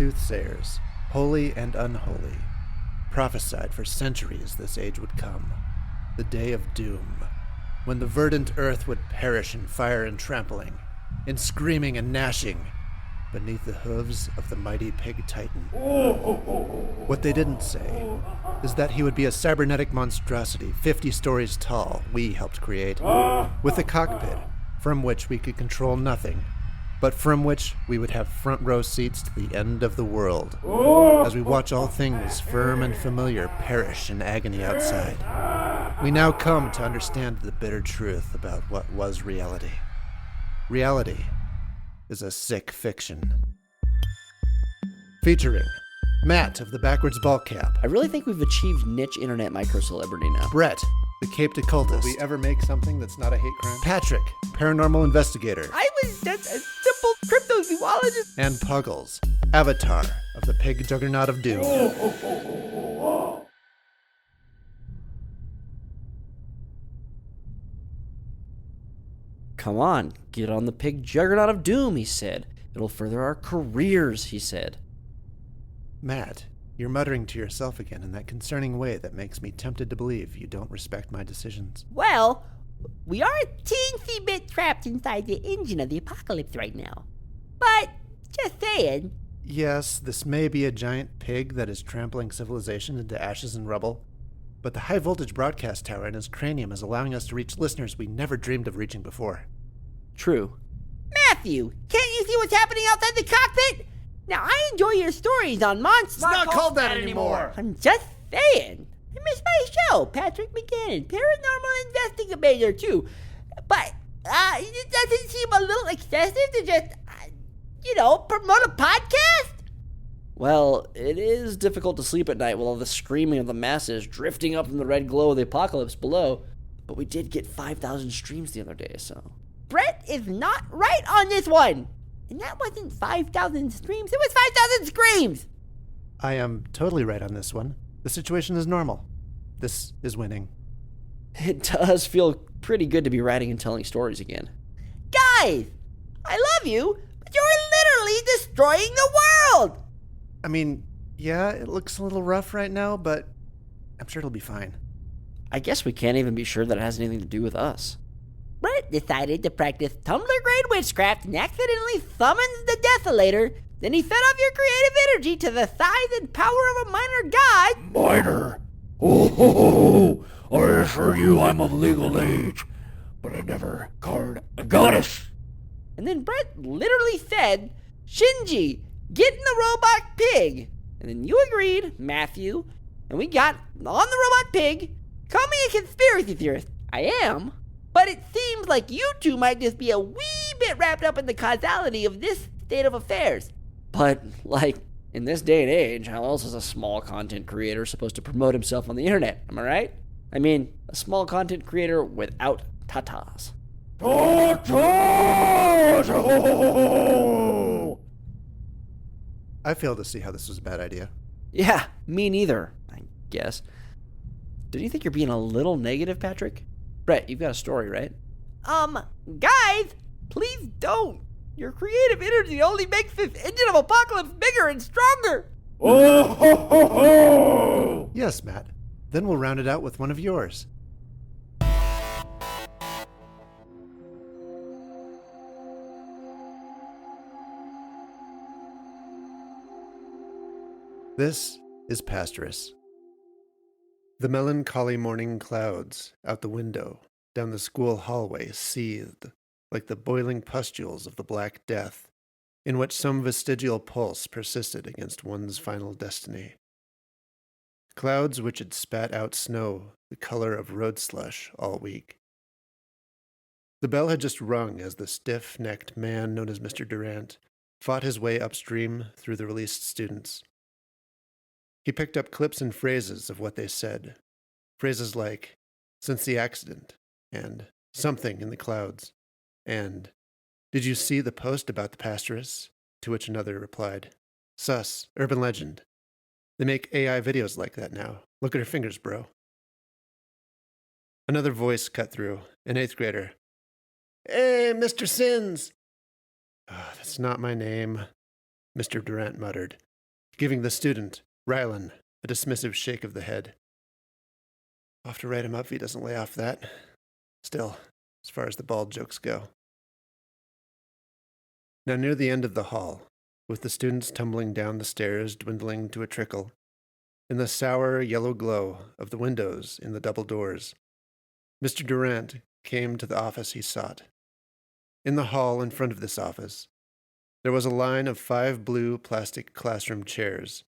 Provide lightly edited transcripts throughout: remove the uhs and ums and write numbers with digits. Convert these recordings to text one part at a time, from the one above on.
soothsayers, holy and unholy, prophesied for centuries this age would come, the day of doom, when the verdant earth would perish in fire and trampling, in screaming and gnashing, beneath the hooves of the mighty pig titan. What they didn't say is that he would be a cybernetic monstrosity 50 stories tall we helped create, with a cockpit from which we could control nothing, but from which we would have front row seats to the end of the world, as we watch all things firm and familiar perish in agony outside. We now come to understand the bitter truth about what was reality. Reality is a sick fiction. Featuring Matt of the Backwards Ball Cap. I really think we've achieved niche internet micro-celebrity now. Brett, the Caped Occultist. Will we ever make something that's not a hate crime? Patrick, paranormal investigator. I was just a simple cryptozoologist. And Puggles, avatar of the pig juggernaut of doom. Come on, get on the pig juggernaut of doom, he said. It'll further our careers, he said. Matt, you're muttering to yourself again in that concerning way that makes me tempted to believe you don't respect my decisions. Well, we are a teensy bit trapped inside the engine of the apocalypse right now. But, just saying. Yes, this may be a giant pig that is trampling civilization into ashes and rubble, but the high-voltage broadcast tower in his cranium is allowing us to reach listeners we never dreamed of reaching before. True. Matthew, can't you see what's happening outside the cockpit? Now, I enjoy your stories on monsters. It's not called that anymore. I'm just saying. I miss my show, Patrick McGann, paranormal investigator, too. But, it doesn't seem a little excessive to just, promote a podcast? Well, it is difficult to sleep at night with all the screaming of the masses drifting up from the red glow of the apocalypse below, but we did get 5,000 streams the other day, so... Brett is not right on this one. And that wasn't 5,000 streams, it was 5,000 screams. I am totally right on this one. The situation is normal. This is winning. It does feel pretty good to be writing and telling stories again. Guys, I love you, but you're literally destroying the world. I mean, yeah, it looks a little rough right now, but I'm sure it'll be fine. I guess we can't even be sure that it has anything to do with us. Brett decided to practice Tumblr-grade witchcraft and accidentally summons the Desolator. Then he fed off your creative energy to the size and power of a minor god. Minor? Oh, I assure you I'm of legal age, but I never called a goddess. And then Brett literally said, Shinji, get in the robot pig. And then you agreed, Matthew, and we got on the robot pig. Call me a conspiracy theorist. I am. But it seems like you two might just be a wee bit wrapped up in the causality of this state of affairs. But, in this day and age, how else is a small content creator supposed to promote himself on the internet? Am I right? I mean, a small content creator without tatas. I fail to see how this was a bad idea. Yeah, me neither, I guess. Don't you think you're being a little negative, Patrick? Bret, you've got a story, right? Guys, please don't. Your creative energy only makes this engine of apocalypse bigger and stronger. Yes, Matt. Then we'll round it out with one of yours. This is Pastoress. The melancholy morning clouds out the window down the school hallway seethed like the boiling pustules of the Black Death, in which some vestigial pulse persisted against one's final destiny. Clouds which had spat out snow the color of road slush all week. The bell had just rung as the stiff-necked man known as Mr. Durant fought his way upstream through the released students. He picked up clips and phrases of what they said. Phrases like, since the accident, and something in the clouds, and did you see the post about the Pastoress? To which another replied, sus, urban legend. They make AI videos like that now. Look at her fingers, bro. Another voice cut through, an 8th grader. Hey, Mr. Sins! Oh, that's not my name, Mr. Durant muttered, giving the student, Rylan, a dismissive shake of the head. I'll have to write him up if he doesn't lay off that. Still, as far as the bald jokes go. Now near the end of the hall, with the students tumbling down the stairs dwindling to a trickle, in the sour yellow glow of the windows in the double doors, Mr. Durant came to the office he sought. In the hall in front of this office, there was a line of 5 blue plastic classroom chairs.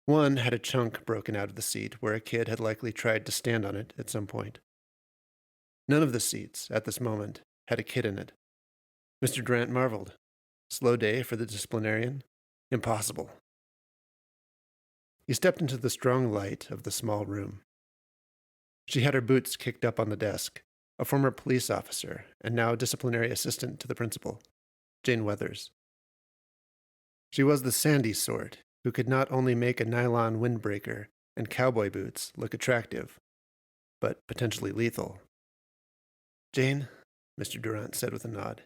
One had a chunk broken out of the seat where a kid had likely tried to stand on it at some point. None of the seats, at this moment, had a kid in it. Mr. Durant marveled. Slow day for the disciplinarian? Impossible. He stepped into the strong light of the small room. She had her boots kicked up on the desk, a former police officer and now disciplinary assistant to the principal, Jane Weathers. She was the sandy sort who could not only make a nylon windbreaker and cowboy boots look attractive, but potentially lethal. Jane, Mr. Durant said with a nod.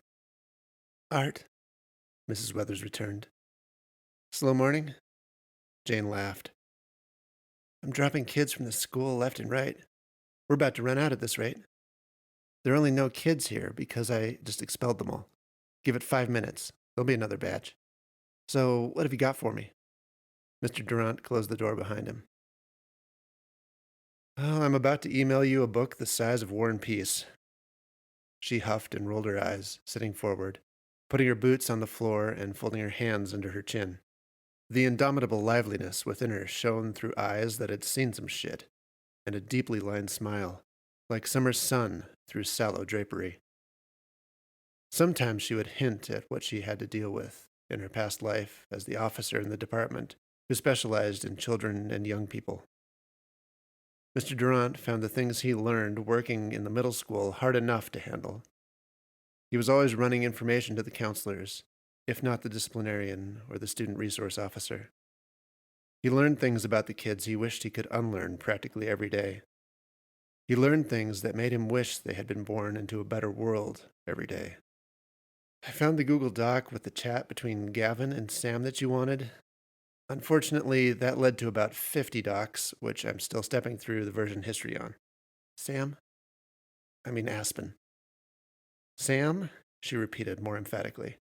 Art, Mrs. Weathers returned. Slow morning? Jane laughed. I'm dropping kids from the school left and right. We're about to run out at this rate. There are only no kids here because I just expelled them all. Give it 5 minutes. There'll be another batch. So, what have you got for me? Mr. Durant closed the door behind him. Well, I'm about to email you a book the size of War and Peace. She huffed and rolled her eyes, sitting forward, putting her boots on the floor and folding her hands under her chin. The indomitable liveliness within her shone through eyes that had seen some shit, and a deeply lined smile, like summer's sun through sallow drapery. Sometimes she would hint at what she had to deal with in her past life as the officer in the department who specialized in children and young people. Mr. Durant found the things he learned working in the middle school hard enough to handle. He was always running information to the counselors, if not the disciplinarian or the student resource officer. He learned things about the kids he wished he could unlearn practically every day. He learned things that made him wish they had been born into a better world every day. I found the Google Doc with the chat between Gavin and Sam that you wanted. Unfortunately, that led to about 50 docs, which I'm still stepping through the version history on. Sam? I mean Aspen. Sam? She repeated more emphatically.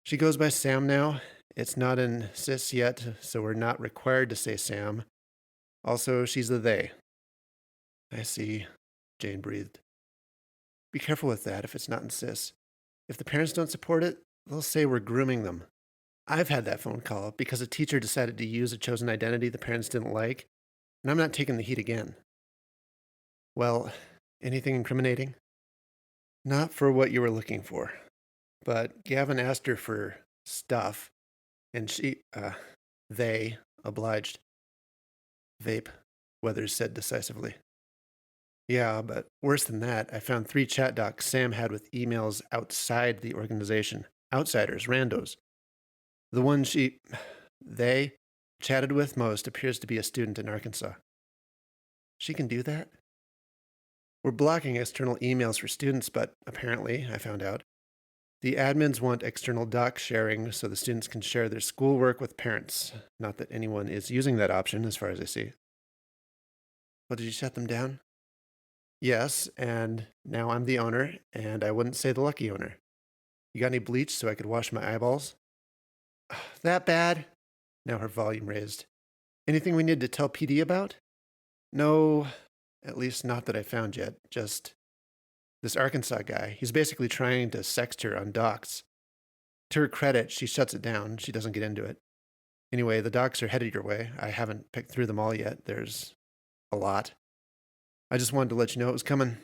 She goes by Sam now. It's not in cis yet, so we're not required to say Sam. Also, she's the they. I see, Jane breathed. Be careful with that if it's not in cis. If the parents don't support it, they'll say we're grooming them. I've had that phone call because a teacher decided to use a chosen identity the parents didn't like, and I'm not taking the heat again. Well, anything incriminating? Not for what you were looking for. But Gavin asked her for stuff, and they obliged. Vape, Weathers said decisively. Yeah, but worse than that, I found 3 chat docs Sam had with emails outside the organization. Outsiders, randos. The one they chatted with most appears to be a student in Arkansas. She can do that? We're blocking external emails for students, but apparently, I found out, the admins want external doc sharing so the students can share their schoolwork with parents. Not that anyone is using that option, as far as I see. Well, did you shut them down? Yes, and now I'm the owner, and I wouldn't say the lucky owner. You got any bleach so I could wash my eyeballs? That bad? Now her volume raised. Anything we need to tell PD about? No, at least not that I found yet. Just this Arkansas guy. He's basically trying to sext her on docs. To her credit, she shuts it down. She doesn't get into it. Anyway, the docs are headed your way. I haven't picked through them all yet. There's a lot. I just wanted to let you know it was coming.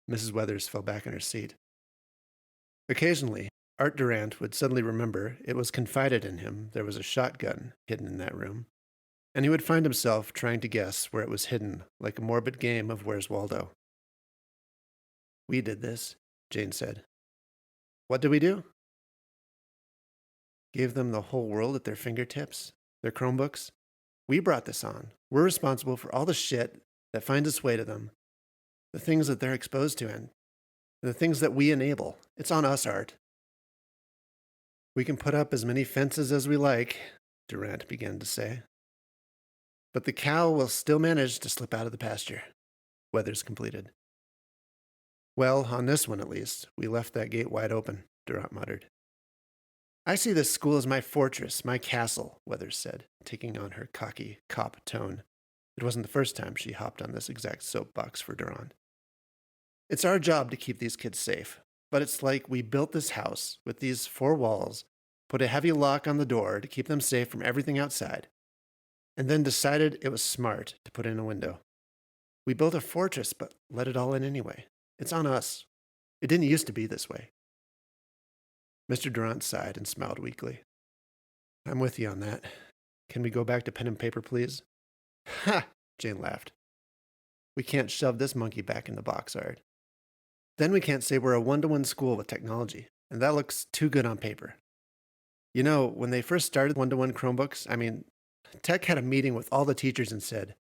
Mrs. Weathers fell back in her seat. Occasionally, Art Durant would suddenly remember it was confided in him there was a shotgun hidden in that room, and he would find himself trying to guess where it was hidden, like a morbid game of Where's Waldo. We did this, Jane said. What did we do? Gave them the whole world at their fingertips, their Chromebooks. We brought this on. We're responsible for all the shit that finds its way to them, the things that they're exposed to, and the things that we enable. It's on us, Art. We can put up as many fences as we like, Durant began to say. But the cow will still manage to slip out of the pasture, Weathers completed. Well, on this one at least, we left that gate wide open, Durant muttered. I see this school as my fortress, my castle, Weathers said, taking on her cocky cop tone. It wasn't the first time she hopped on this exact soapbox for Durant. It's our job to keep these kids safe, but it's like we built this house with these 4 walls, put a heavy lock on the door to keep them safe from everything outside, and then decided it was smart to put in a window. We built a fortress, but let it all in anyway. It's on us. It didn't used to be this way. Mr. Durant sighed and smiled weakly. I'm with you on that. Can we go back to pen and paper, please? Ha! Jane laughed. We can't shove this monkey back in the box art. Then we can't say we're a one-to-one school with technology, and that looks too good on paper. You know, when they first started one-to-one Chromebooks, Tech had a meeting with all the teachers and said,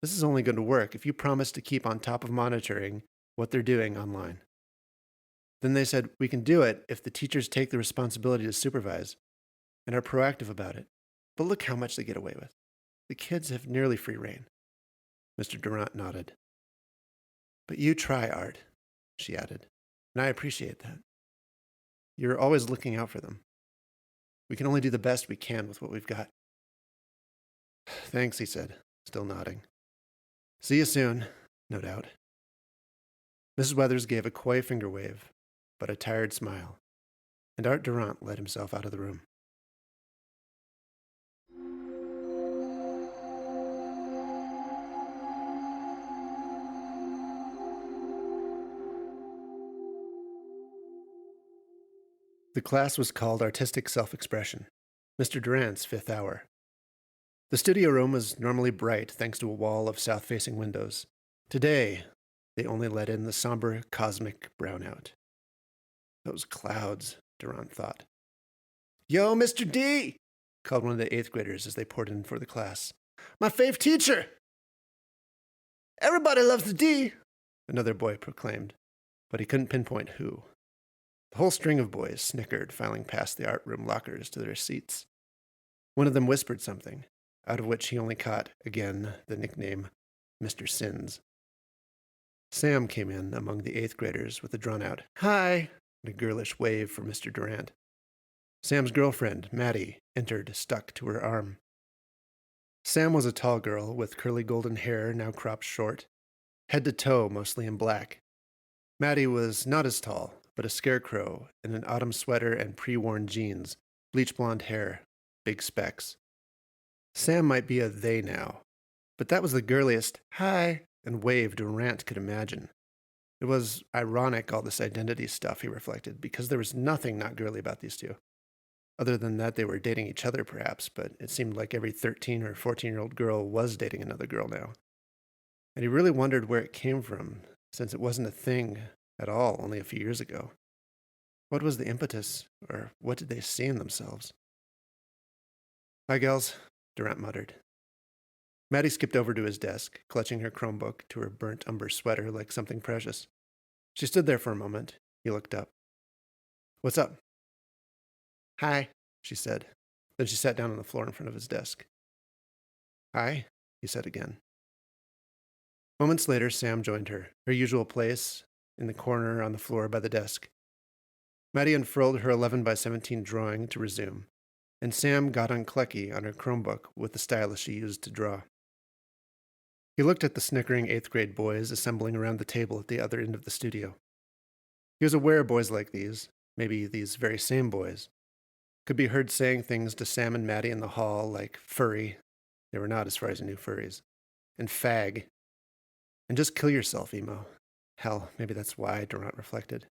this is only going to work if you promise to keep on top of monitoring what they're doing online. Then they said, we can do it if the teachers take the responsibility to supervise and are proactive about it. But look how much they get away with. The kids have nearly free reign. Mr. Durant nodded. But you try, Art, she added, and I appreciate that. You're always looking out for them. We can only do the best we can with what we've got. Thanks, he said, still nodding. See you soon, no doubt. Mrs. Weathers gave a coy finger wave, but a tired smile, and Art Durant let himself out of the room. The class was called Artistic Self-Expression, Mr. Durant's 5th hour. The studio room was normally bright thanks to a wall of south-facing windows. Today, they only let in the somber cosmic brownout. Those clouds, Durant thought. Yo, Mr. D! Called one of the 8th graders as they poured in for the class. My fave teacher! Everybody loves the D! Another boy proclaimed, but he couldn't pinpoint who. The whole string of boys snickered, filing past the art room lockers to their seats. One of them whispered something, out of which he only caught, again, the nickname Mr. Sins. Sam came in among the 8th graders with a drawn-out "Hi!" and a girlish wave for Mr. Durant. Sam's girlfriend, Maddie, entered, stuck to her arm. Sam was a tall girl with curly golden hair now cropped short, head to toe mostly in black. Maddie was not as tall, but a scarecrow in an autumn sweater and pre-worn jeans, bleach blonde hair, big specs. Sam might be a they now, but that was the girliest "hi" and wave Durant could imagine. It was ironic, all this identity stuff, he reflected, because there was nothing not girly about these two. Other than that, they were dating each other, perhaps, but it seemed like every 13 or 14-year-old girl was dating another girl now. And he really wondered where it came from, since it wasn't a thing at all only a few years ago. What was the impetus, or what did they see in themselves? Hi, gals, Durant muttered. Maddie skipped over to his desk, clutching her Chromebook to her burnt umber sweater like something precious. She stood there for a moment. He looked up. What's up? Hi, she said. Then she sat down on the floor in front of his desk. Hi, he said again. Moments later, Sam joined her usual place, in the corner on the floor by the desk. Maddie unfurled her 11 by 17 drawing to resume, and Sam got on Clecky on her Chromebook with the stylus she used to draw. He looked at the snickering 8th grade boys assembling around the table at the other end of the studio. He was aware boys like these, maybe these very same boys, could be heard saying things to Sam and Maddie in the hall like furry, they were not as far as he knew furries, and fag, and just kill yourself, emo. Hell, maybe that's why, Durant reflected.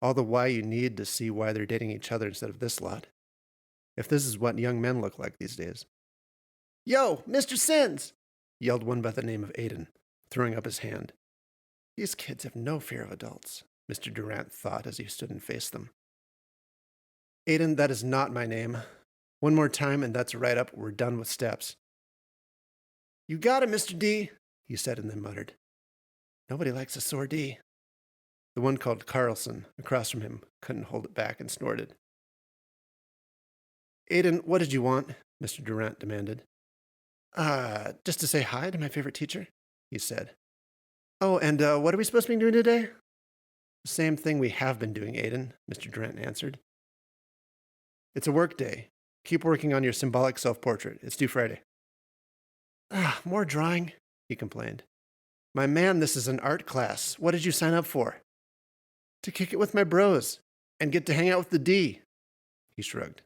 All the why you need to see why they're dating each other instead of this lot. If this is what young men look like these days. Yo, Mr. Sins! Yelled one by the name of Aiden, throwing up his hand. These kids have no fear of adults, Mr. Durant thought as he stood and faced them. Aiden, that is not my name. One more time and that's right up, we're done with steps. You got it, Mr. D, he said and then muttered. Nobody likes a sore D. The one called Carlson, across from him, couldn't hold it back and snorted. Aiden, what did you want? Mr. Durant demanded. Just to say hi to my favorite teacher, he said. Oh, and what are we supposed to be doing today? The same thing we have been doing, Aiden, Mr. Durant answered. It's a work day. Keep working on your symbolic self-portrait. It's due Friday. More drawing, he complained. My man, this is an art class. What did you sign up for? To kick it with my bros and get to hang out with the D, he shrugged.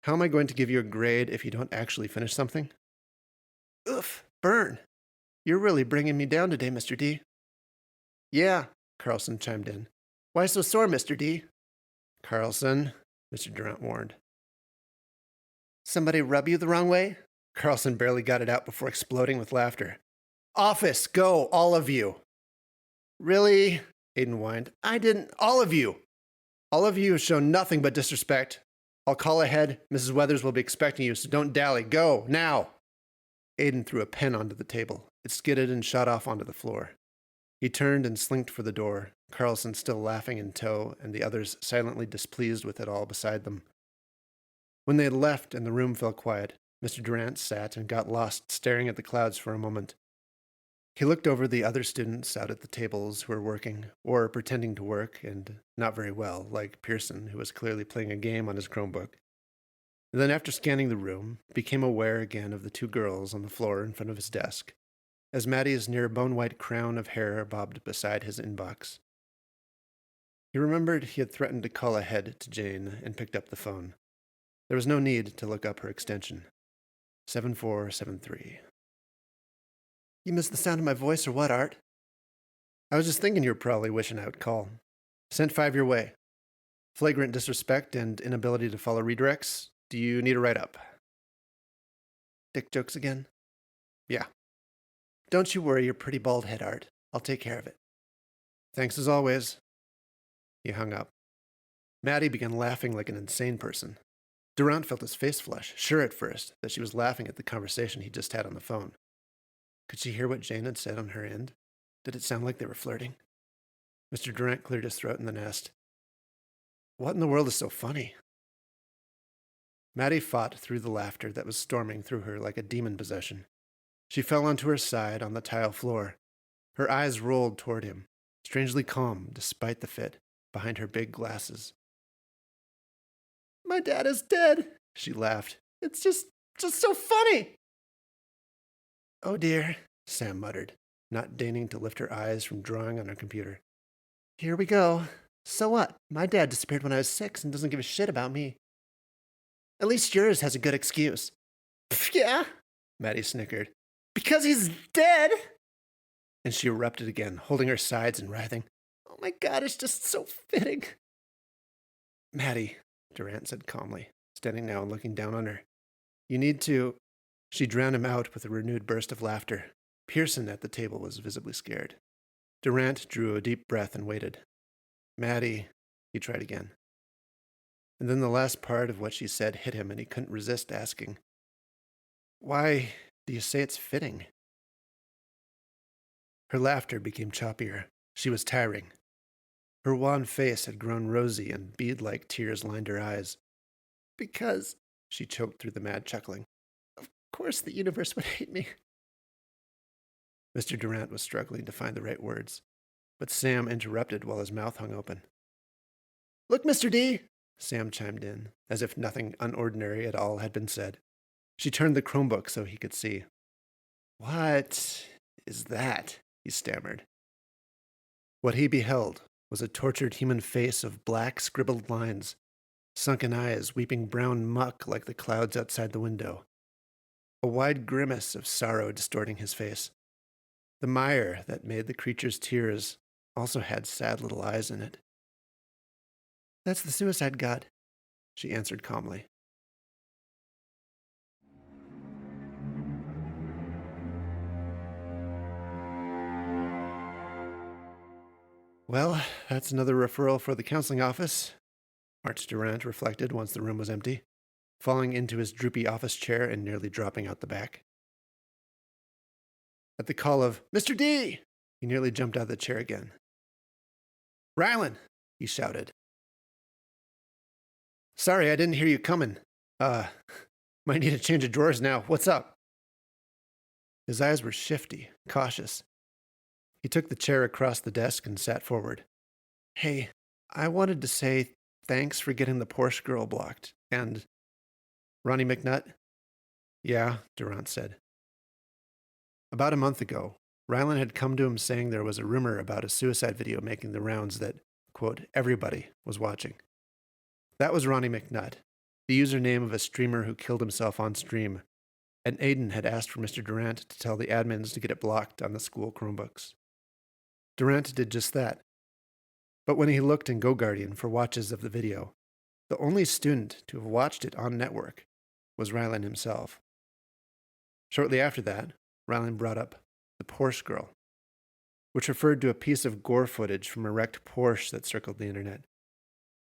How am I going to give you a grade if you don't actually finish something? Oof, burn. You're really bringing me down today, Mr. D. Yeah, Carlson chimed in. Why so sore, Mr. D? Carlson, Mr. Durant warned. Somebody rub you the wrong way? Carlson barely got it out before exploding with laughter. Office, go, all of you. Really? Aiden whined. I didn't. All of you. All of you have shown nothing but disrespect. I'll call ahead. Mrs. Weathers will be expecting you, so don't dally. Go, now. Aiden threw a pen onto the table. It skidded and shot off onto the floor. He turned and slinked for the door, Carlson still laughing in tow, and the others silently displeased with it all beside them. When they had left and the room fell quiet, Mr. Durant sat and got lost staring at the clouds for a moment. He looked over the other students out at the tables who were working, or pretending to work, and not very well, like Pearson, who was clearly playing a game on his Chromebook. And then after scanning the room, became aware again of the two girls on the floor in front of his desk, as Maddie's near bone-white crown of hair bobbed beside his inbox. He remembered he had threatened to call ahead to Jane and picked up the phone. There was no need to look up her extension. 7473. You missed the sound of my voice or what, Art? I was just thinking you were probably wishing I would call. Sent 5 your way. Flagrant disrespect and inability to follow redirects. Do you need a write-up? Dick jokes again? Yeah. Don't you worry your pretty bald head, Art. I'll take care of it. Thanks as always. He hung up. Maddie began laughing like an insane person. Durant felt his face flush, sure at first that she was laughing at the conversation he just had on the phone. Could she hear what Jane had said on her end? Did it sound like they were flirting? Mr. Durant cleared his throat in the nest. What in the world is so funny? Maddie fought through the laughter that was storming through her like a demon possession. She fell onto her side on the tile floor. Her eyes rolled toward him, strangely calm despite the fit, behind her big glasses. My dad is dead, she laughed. It's just so funny. Oh dear, Sam muttered, not deigning to lift her eyes from drawing on her computer. Here we go. So what? My dad disappeared when I was 6 and doesn't give a shit about me. At least yours has a good excuse. Yeah, Maddie snickered. Because he's dead! And she erupted again, holding her sides and writhing. Oh my God, it's just so fitting. Maddie, Durant said calmly, standing now and looking down on her. You need to... She drowned him out with a renewed burst of laughter. Pearson at the table was visibly scared. Durant drew a deep breath and waited. Maddie, he tried again. And then the last part of what she said hit him and he couldn't resist asking. Why do you say it's fitting? Her laughter became choppier. She was tiring. Her wan face had grown rosy and bead-like tears lined her eyes. Because, she choked through the mad chuckling, of course the universe would hate me. Mr. Durant was struggling to find the right words, but Sam interrupted while his mouth hung open. Look, Mr. D, Sam chimed in, as if nothing unordinary at all had been said. She turned the Chromebook so he could see. What is that? He stammered. What he beheld was a tortured human face of black scribbled lines, sunken eyes weeping brown muck like the clouds outside the window, a wide grimace of sorrow distorting his face. The mire that made the creature's tears also had sad little eyes in it. That's the suicide god, she answered calmly. Well, that's another referral for the counseling office, Art Durant reflected once the room was empty, falling into his droopy office chair and nearly dropping out the back. At the call of, Mr. D, he nearly jumped out of the chair again. Rylan, he shouted. Sorry, I didn't hear you coming. Might need a change of drawers now. What's up? His eyes were shifty, cautious. He took the chair across the desk and sat forward. Hey, I wanted to say thanks for getting the Porsche girl blocked. And Ronnie McNutt? Yeah, Durant said. About a month ago, Rylan had come to him saying there was a rumor about a suicide video making the rounds that, quote, everybody was watching. That was Ronnie McNutt, the username of a streamer who killed himself on stream, and Aiden had asked for Mr. Durant to tell the admins to get it blocked on the school Chromebooks. Durant did just that. But when he looked in GoGuardian for watches of the video, the only student to have watched it on network was Rylan himself. Shortly after that, Rylan brought up the Porsche girl, which referred to a piece of gore footage from a wrecked Porsche that circled the internet.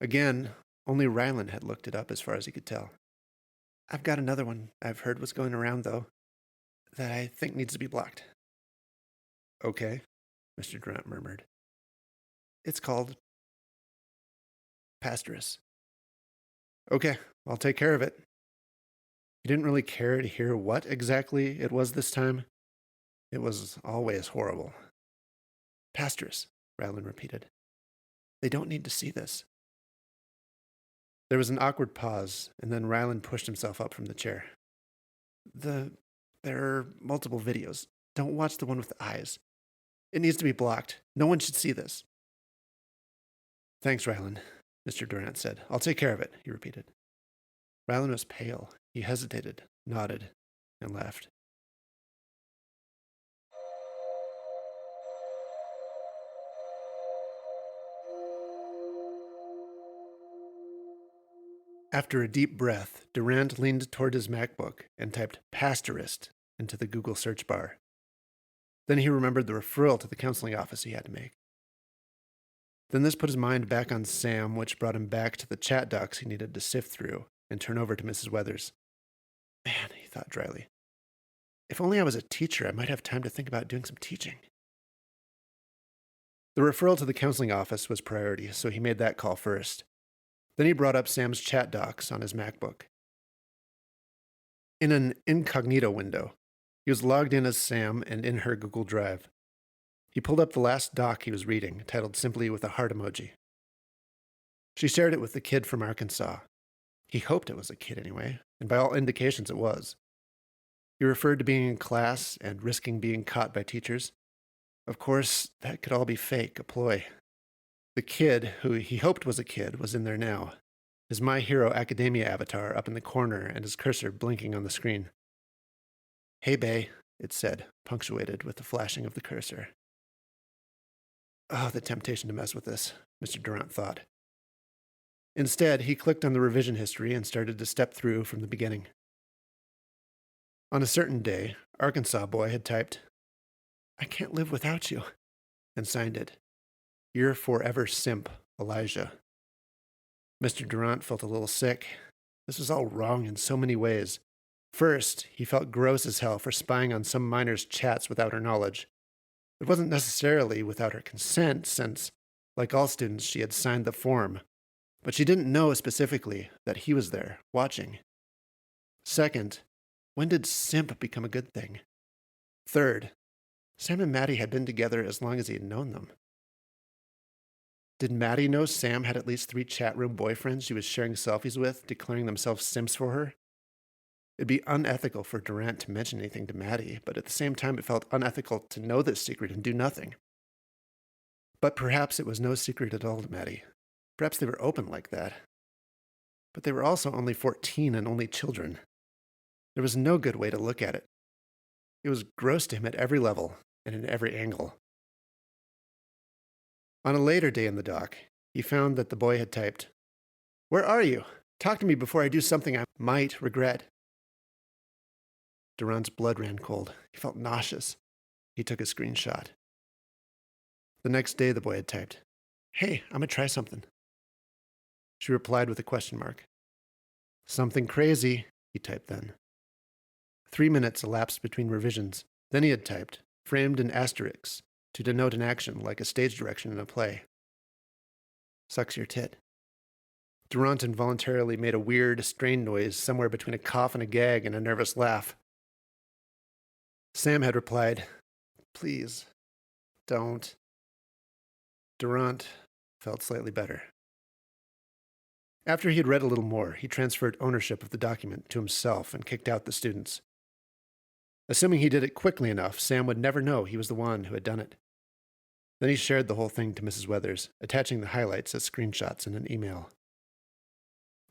Again, only Rylan had looked it up as far as he could tell. I've got another one I've heard was going around, though, that I think needs to be blocked. Okay, Mr. Durant murmured. It's called Pastoress. Okay, I'll take care of it. He didn't really care to hear what exactly it was this time. It was always horrible. Pastoress, Rylan repeated. They don't need to see this. There was an awkward pause, and then Rylan pushed himself up from the chair. There are multiple videos. Don't watch the one with the eyes. It needs to be blocked. No one should see this. Thanks, Rylan, Mr. Durant said. I'll take care of it, he repeated. Rylan was pale. He hesitated, nodded, and left. After a deep breath, Durant leaned toward his MacBook and typed Pastoress into the Google search bar. Then he remembered the referral to the counseling office he had to make. Then this put his mind back on Sam, which brought him back to the chat docs he needed to sift through and turn over to Mrs. Weathers. Man, he thought dryly. If only I was a teacher, I might have time to think about doing some teaching. The referral to the counseling office was priority, so he made that call first. Then he brought up Sam's chat docs on his MacBook. In an incognito window, he was logged in as Sam and in her Google Drive. He pulled up the last doc he was reading, titled simply with a heart emoji. She shared it with the kid from Arkansas. He hoped it was a kid anyway, and by all indications it was. He referred to being in class and risking being caught by teachers. Of course, that could all be fake, a ploy. The kid, who he hoped was a kid, was in there now, his My Hero Academia avatar up in the corner and his cursor blinking on the screen. Hey, bae, it said, punctuated with the flashing of the cursor. Oh, the temptation to mess with this, Mr. Durant thought. Instead, he clicked on the revision history and started to step through from the beginning. On a certain day, Arkansas boy had typed, I can't live without you, and signed it, Your forever simp, Elijah. Mr. Durant felt a little sick. This was all wrong in so many ways. First, he felt gross as hell for spying on some minor's chats without her knowledge. It wasn't necessarily without her consent, since, like all students, she had signed the form. But she didn't know specifically that he was there, watching. Second, when did simp become a good thing? Third, Sam and Maddie had been together as long as he had known them. Did Maddie know Sam had at least 3 chat room boyfriends she was sharing selfies with, declaring themselves simps for her? It'd be unethical for Durant to mention anything to Maddie, but at the same time it felt unethical to know this secret and do nothing. But perhaps it was no secret at all to Maddie. Perhaps they were open like that. But they were also only 14 and only children. There was no good way to look at it. It was gross to him at every level and in every angle. On a later day in the dock, he found that the boy had typed, Where are you? Talk to me before I do something I might regret. Durant's blood ran cold. He felt nauseous. He took a screenshot. The next day, the boy had typed, Hey, I'm gonna try something. She replied with a question mark. Something crazy, he typed then. 3 minutes elapsed between revisions. Then he had typed, framed in asterisks, to denote an action like a stage direction in a play. Sucks your tit. Durant involuntarily made a weird, strained noise somewhere between a cough and a gag and a nervous laugh. Sam had replied, "Please, don't." Durant felt slightly better. After he had read a little more, he transferred ownership of the document to himself and kicked out the students. Assuming he did it quickly enough, Sam would never know he was the one who had done it. Then he shared the whole thing to Mrs. Weathers, attaching the highlights as screenshots in an email.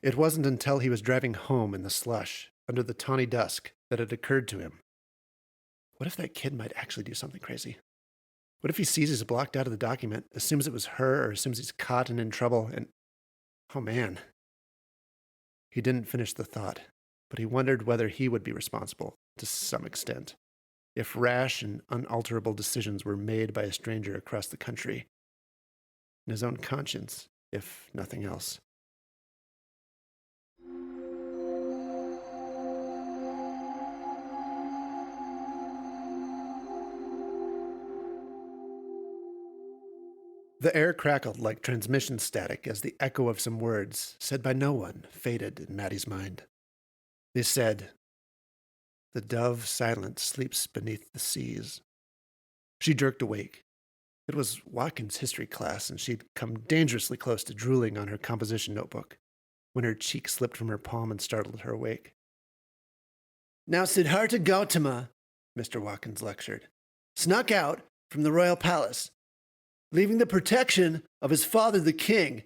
It wasn't until he was driving home in the slush, under the tawny dusk, that it occurred to him. What if that kid might actually do something crazy? What if he sees he's blocked out of the document, assumes it was her, or assumes he's caught and in trouble, and... oh man. He didn't finish the thought, but he wondered whether he would be responsible, to some extent, if rash and unalterable decisions were made by a stranger across the country. In his own conscience, if nothing else. The air crackled like transmission static as the echo of some words, said by no one, faded in Maddie's mind. They said, "The dove silent sleeps beneath the seas." She jerked awake. It was Watkins' history class, and she'd come dangerously close to drooling on her composition notebook when her cheek slipped from her palm and startled her awake. "Now Siddhartha Gautama," Mr. Watkins lectured, "snuck out from the royal palace, leaving the protection of his father the king,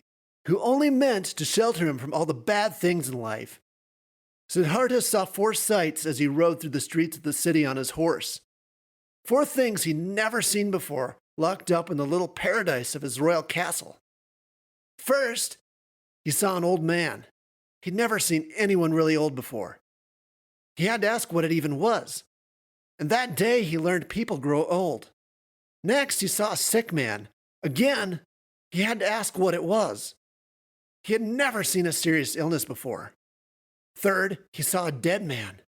who only meant to shelter him from all the bad things in life. Siddhartha saw 4 sights as he rode through the streets of the city on his horse. 4 things he'd never seen before, locked up in the little paradise of his royal castle. First, he saw an old man. He'd never seen anyone really old before. He had to ask what it even was. And that day he learned people grow old. Next, he saw a sick man. Again, he had to ask what it was. He had never seen a serious illness before. Third, he saw a dead man.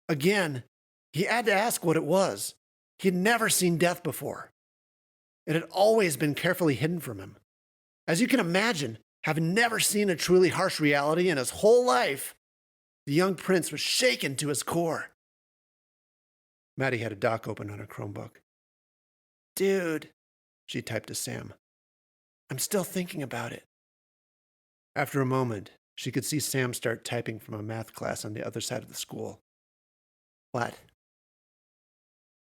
Again, he had to ask what it was. He had never seen death before. It had always been carefully hidden from him. As you can imagine, having never seen a truly harsh reality in his whole life, the young prince was shaken to his core." Maddie had a doc open on her Chromebook. "Dude," she typed to Sam, "I'm still thinking about it." After a moment, she could see Sam start typing from a math class on the other side of the school. "What?"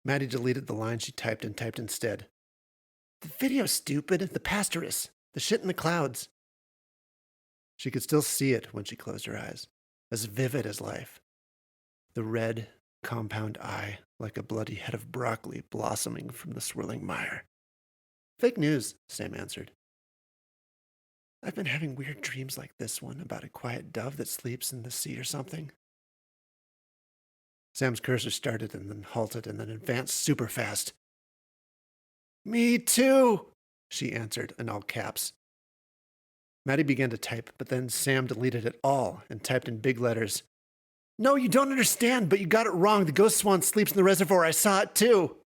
Maddie deleted the line she typed and typed instead. "The video's stupid. The Pastoress. The shit in the clouds." She could still see it when she closed her eyes, as vivid as life. The red, compound eye, like a bloody head of broccoli blossoming from the swirling mire. "Fake news," Sam answered. "I've been having weird dreams like this one about a quiet dove that sleeps in the sea or something." Sam's cursor started and then halted and then advanced super fast. "Me too," she answered in all caps. Maddie began to type, but then Sam deleted it all and typed in big letters, "No, you don't understand, but you got it wrong. The ghost swan sleeps in the reservoir. I saw it too."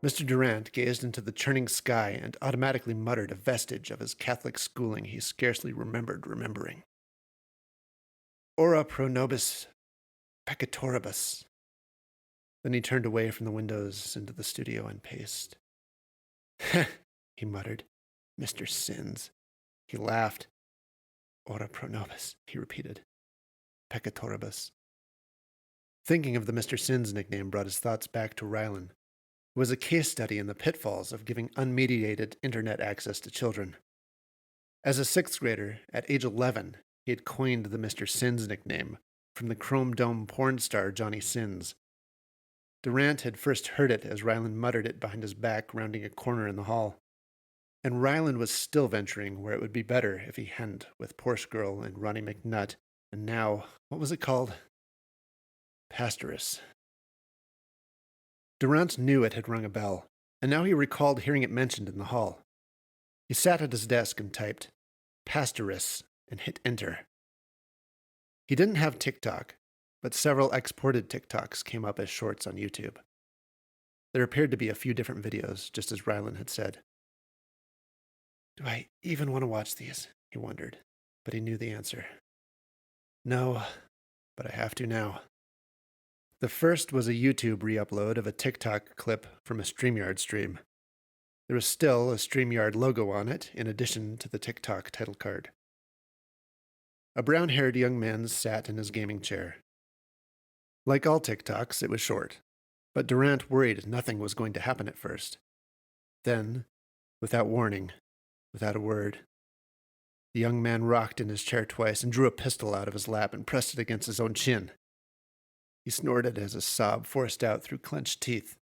Mr. Durant gazed into the churning sky and automatically muttered a vestige of his Catholic schooling he scarcely remembered remembering. "Ora pro nobis peccatoribus." Then he turned away from the windows into the studio and paced. "Heh," he muttered. "Mr. Sins." He laughed. "Ora pro nobis," he repeated. "Peccatoribus." Thinking of the Mr. Sins nickname brought his thoughts back to Rylan, who was a case study in the pitfalls of giving unmediated internet access to children. As a 6th grader, at age 11, he had coined the Mr. Sins nickname from the Chrome Dome porn star Johnny Sins. Durant had first heard it as Rylan muttered it behind his back, rounding a corner in the hall. And Rylan was still venturing where it would be better if he hadn't with Porsche Girl and Ronnie McNutt, and now, what was it called? Pastoress. Durant knew it had rung a bell, and now he recalled hearing it mentioned in the hall. He sat at his desk and typed, "Pastoress," and hit enter. He didn't have TikTok, but several exported TikToks came up as shorts on YouTube. There appeared to be a few different videos, just as Rylan had said. Do I even want to watch these? He wondered, but he knew the answer. No, but I have to now. The first was a YouTube re-upload of a TikTok clip from a StreamYard stream. There was still a StreamYard logo on it, in addition to the TikTok title card. A brown-haired young man sat in his gaming chair. Like all TikToks, it was short, but Durant worried nothing was going to happen at first. Then, without warning, without a word, the young man rocked in his chair twice and drew a pistol out of his lap and pressed it against his own chin. He snorted as a sob forced out through clenched teeth.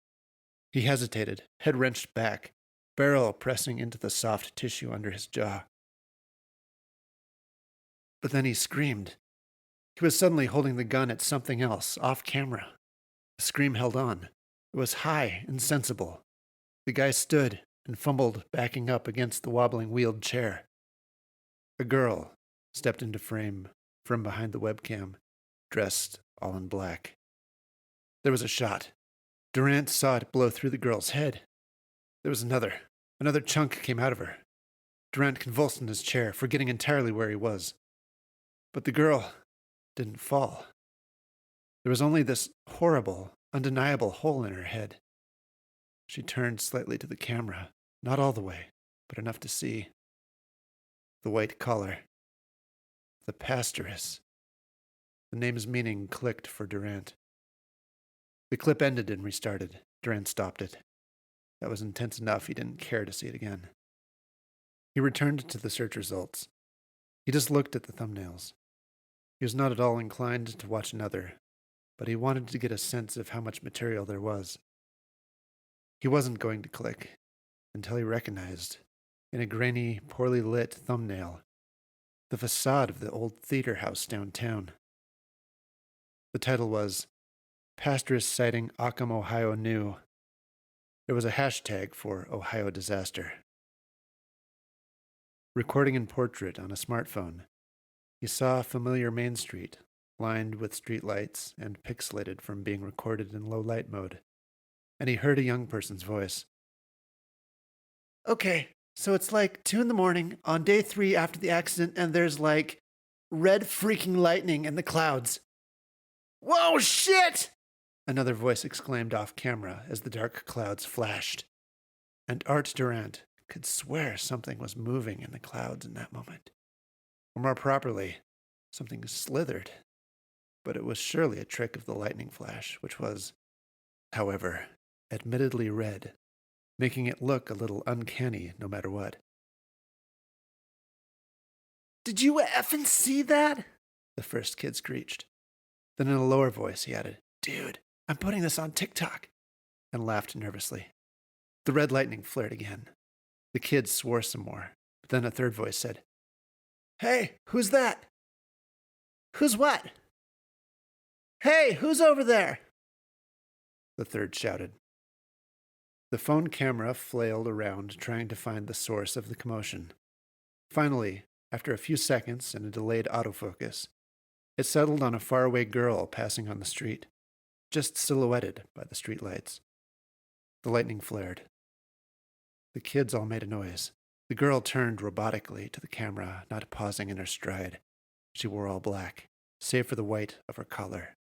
He hesitated, head wrenched back, barrel pressing into the soft tissue under his jaw. But then he screamed. He was suddenly holding the gun at something else, off camera. The scream held on. It was high and sensible. The guy stood and fumbled, backing up against the wobbling wheeled chair. A girl stepped into frame from behind the webcam, dressed all in black. There was a shot. Durant saw it blow through the girl's head. There was another. Another chunk came out of her. Durant convulsed in his chair, forgetting entirely where he was. But the girl didn't fall. There was only this horrible, undeniable hole in her head. She turned slightly to the camera, not all the way, but enough to see. The white collar. The Pastoress. The name's meaning clicked for Durant. The clip ended and restarted. Durant stopped it. That was intense enough he didn't care to see it again. He returned to the search results. He just looked at the thumbnails. He was not at all inclined to watch another, but he wanted to get a sense of how much material there was. He wasn't going to click until he recognized, in a grainy, poorly lit thumbnail, the facade of the old theater house downtown. The title was Pastoress Sighting Occam, Ohio New. There was a hashtag for Ohio Disaster. Recording in portrait on a smartphone, he saw a familiar main street, lined with streetlights and pixelated from being recorded in low light mode, and he heard a young person's voice. Okay, so it's like 2 a.m. on day 3 after the accident, and there's like red freaking lightning in the clouds. Whoa, shit! Another voice exclaimed off camera as the dark clouds flashed. And Art Durant could swear something was moving in the clouds in that moment. Or more properly, something slithered. But it was surely a trick of the lightning flash, which was, however, admittedly red, making it look a little uncanny no matter what. Did you effing see that? The first kid screeched. Then in a lower voice he added, Dude, I'm putting this on TikTok, and laughed nervously. The red lightning flared again. The kids swore some more, but then a third voice said, Hey, who's that? Who's what? Hey, who's over there? The third shouted. The phone camera flailed around, trying to find the source of the commotion. Finally, after a few seconds and a delayed autofocus, it settled on a faraway girl passing on the street, just silhouetted by the streetlights. The lightning flared. The kids all made a noise. The girl turned robotically to the camera, not pausing in her stride. She wore all black, save for the white of her collar.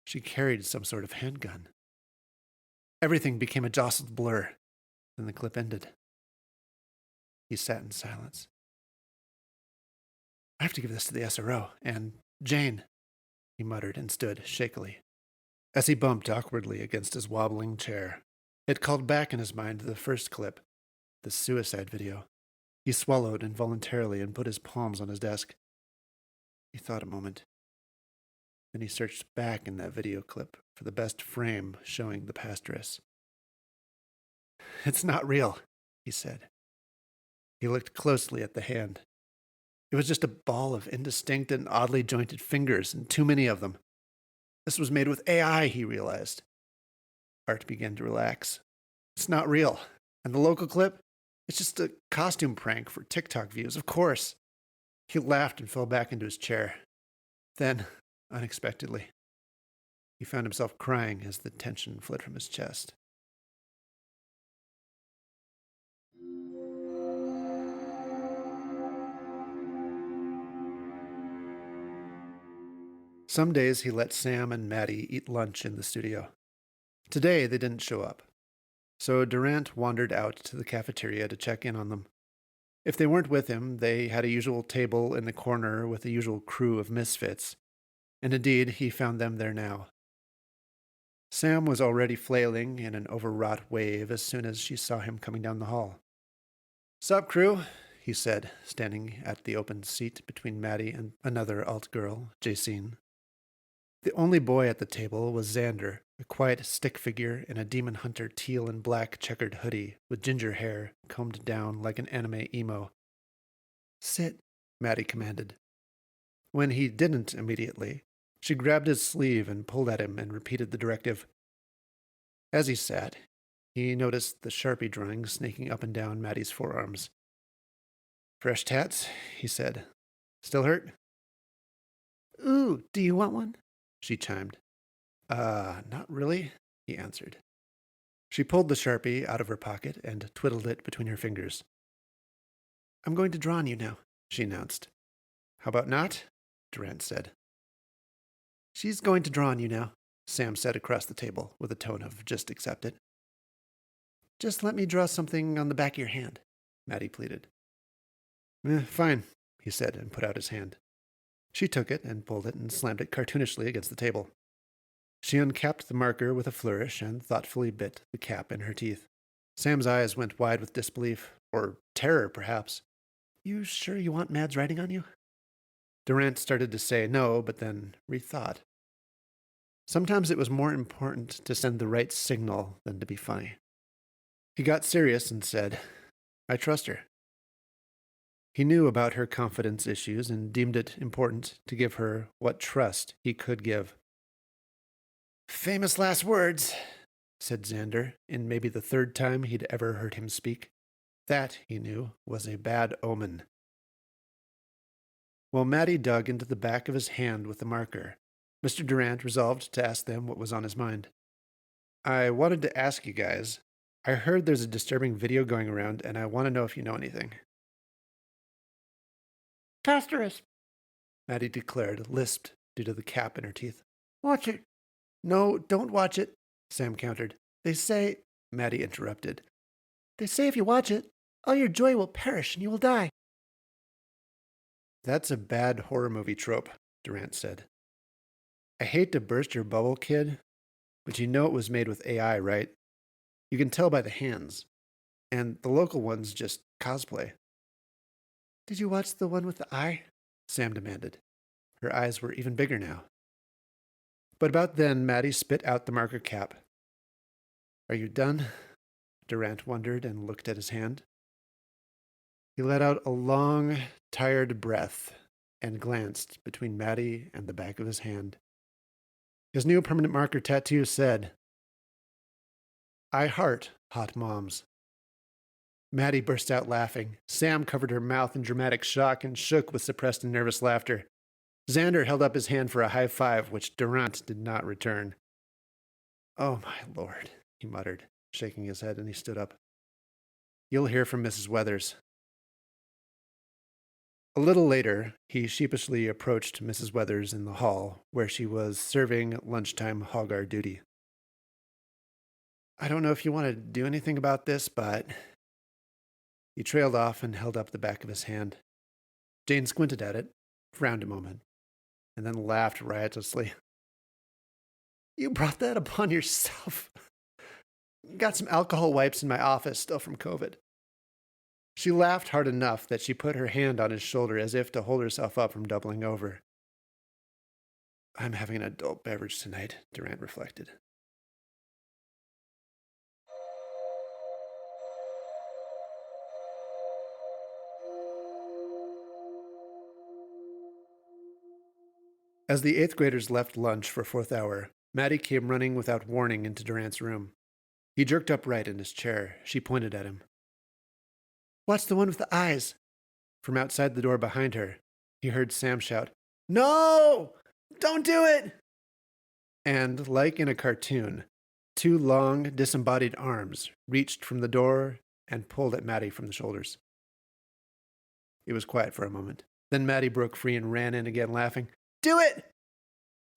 She carried some sort of handgun. Everything became a jostled blur. Then the clip ended. He sat in silence. I have to give this to the SRO, and Jane, he muttered and stood shakily. As he bumped awkwardly against his wobbling chair, it called back in his mind the first clip, the suicide video. He swallowed involuntarily and put his palms on his desk. He thought a moment. Then he searched back in that video clip for the best frame showing the Pastoress. It's not real, he said. He looked closely at the hand. It was just a ball of indistinct and oddly jointed fingers, and too many of them. This was made with AI, he realized. Art began to relax. It's not real. And the local clip? It's just a costume prank for TikTok views, of course. He laughed and fell back into his chair. Then, unexpectedly, he found himself crying as the tension fled from his chest. Some days he let Sam and Maddie eat lunch in the studio. Today they didn't show up, so Durant wandered out to the cafeteria to check in on them. If they weren't with him, they had a usual table in the corner with the usual crew of misfits, and indeed he found them there now. Sam was already flailing in an overwrought wave as soon as she saw him coming down the hall. "Sup, crew?" he said, standing at the open seat between Maddie and another alt girl, Jacine. The only boy at the table was Xander, a quiet stick figure in a demon hunter teal and black checkered hoodie with ginger hair combed down like an anime emo. "Sit," Maddie commanded. When he didn't immediately, she grabbed his sleeve and pulled at him and repeated the directive. As he sat, he noticed the Sharpie drawing snaking up and down Maddie's forearms. "Fresh tats," he said. "Still hurt?" "Ooh, do you want one?" she chimed. Not really," he answered. She pulled the Sharpie out of her pocket and twiddled it between her fingers. "I'm going to draw on you now," she announced. "How about not?" Durant said. "She's going to draw on you now," Sam said across the table with a tone of just accept it. "Just let me draw something on the back of your hand," Maddie pleaded. Fine," he said and put out his hand. She took it and pulled it and slammed it cartoonishly against the table. She uncapped the marker with a flourish and thoughtfully bit the cap in her teeth. Sam's eyes went wide with disbelief, or terror, perhaps. "You sure you want Mads writing on you?" Durant started to say no, but then rethought. Sometimes it was more important to send the right signal than to be funny. He got serious and said, "I trust her." He knew about her confidence issues and deemed it important to give her what trust he could give. "Famous last words," said Xander, in maybe the third time he'd ever heard him speak. That, he knew, was a bad omen. While Maddie dug into the back of his hand with the marker, Mr. Durant resolved to ask them what was on his mind. "I wanted to ask you guys. I heard there's a disturbing video going around, and I want to know if you know anything." Pastoress, Maddie declared, lisped due to the cap in her teeth. watch it. "No, don't watch it," Sam countered. "They say—" Maddie interrupted. "They say if you watch it, all your joy will perish and you will die." "That's a bad horror movie trope," Durant said. "I hate to burst your bubble, kid, but you know it was made with AI, right? You can tell by the hands. And the local one's just cosplay." "Did you watch the one with the eye?" Sam demanded. Her eyes were even bigger now. But about then, Maddie spit out the marker cap. "Are you done?" Durant wondered and looked at his hand. He let out a long, tired breath and glanced between Maddie and the back of his hand. His new permanent marker tattoo said, "I heart hot moms." Maddie burst out laughing. Sam covered her mouth in dramatic shock and shook with suppressed and nervous laughter. Xander held up his hand for a high five, which Durant did not return. "Oh, my Lord," he muttered, shaking his head, and he stood up. "You'll hear from Mrs. Weathers." A little later, he sheepishly approached Mrs. Weathers in the hall, where she was serving lunchtime hoggar duty. "I don't know if you want to do anything about this, but—" He trailed off and held up the back of his hand. Jane squinted at it, frowned a moment, and then laughed riotously. "You brought that upon yourself." "Got some alcohol wipes in my office, still from COVID." She laughed hard enough that she put her hand on his shoulder as if to hold herself up from doubling over. "I'm having an adult beverage tonight," Durant reflected. As the 8th graders left lunch for 4th hour, Maddie came running without warning into Durant's room. He jerked upright in his chair. She pointed at him. "Watch the one with the eyes." From outside the door behind her, he heard Sam shout, "No! Don't do it!" And, like in a cartoon, two long, disembodied arms reached from the door and pulled at Maddie from the shoulders. It was quiet for a moment. Then Maddie broke free and ran in again, laughing. "Do it!"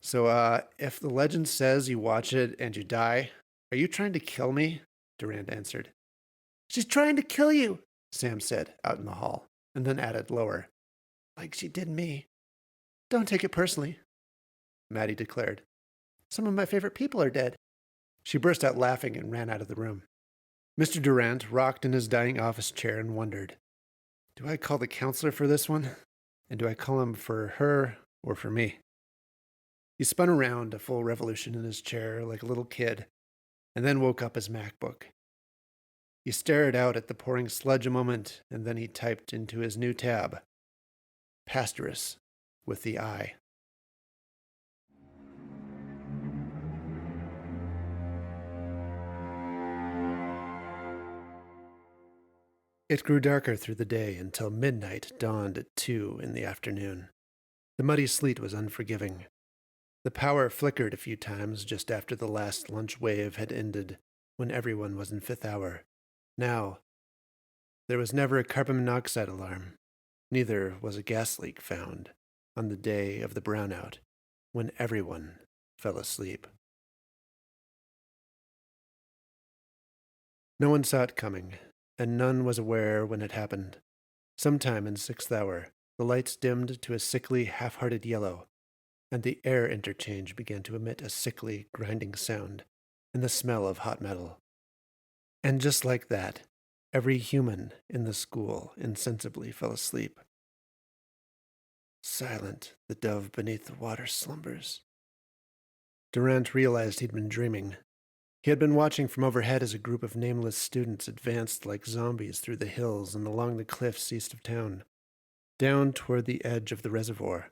So, if the legend says you watch it and you die, are you trying to kill me? Durand answered. She's trying to kill you, Sam said out in the hall, and then added lower. Like she did me. Don't take it personally, Maddie declared. Some of my favorite people are dead. She burst out laughing and ran out of the room. Mr. Durand rocked in his dying office chair and wondered, do I call the counselor for this one? And do I call him for her or for me? He spun around a full revolution in his chair like a little kid, and then woke up his MacBook. He stared out at the pouring sludge a moment, and then he typed into his new tab, Pastoress, with the I. It grew darker through the day until midnight dawned at 2 in the afternoon. The muddy sleet was unforgiving. The power flickered a few times just after the last lunch wave had ended, when everyone was in fifth hour. Now, there was never a carbon monoxide alarm. Neither was a gas leak found on the day of the brownout, when everyone fell asleep. No one saw it coming, and none was aware when it happened. Sometime in sixth hour, the lights dimmed to a sickly, half-hearted yellow, and the air interchange began to emit a sickly, grinding sound, and the smell of hot metal. And just like that, every human in the school insensibly fell asleep. Silent, the dove beneath the water slumbers. Durand realized he'd been dreaming. He had been watching from overhead as a group of nameless students advanced like zombies through the hills and along the cliffs east of town, down toward the edge of the reservoir.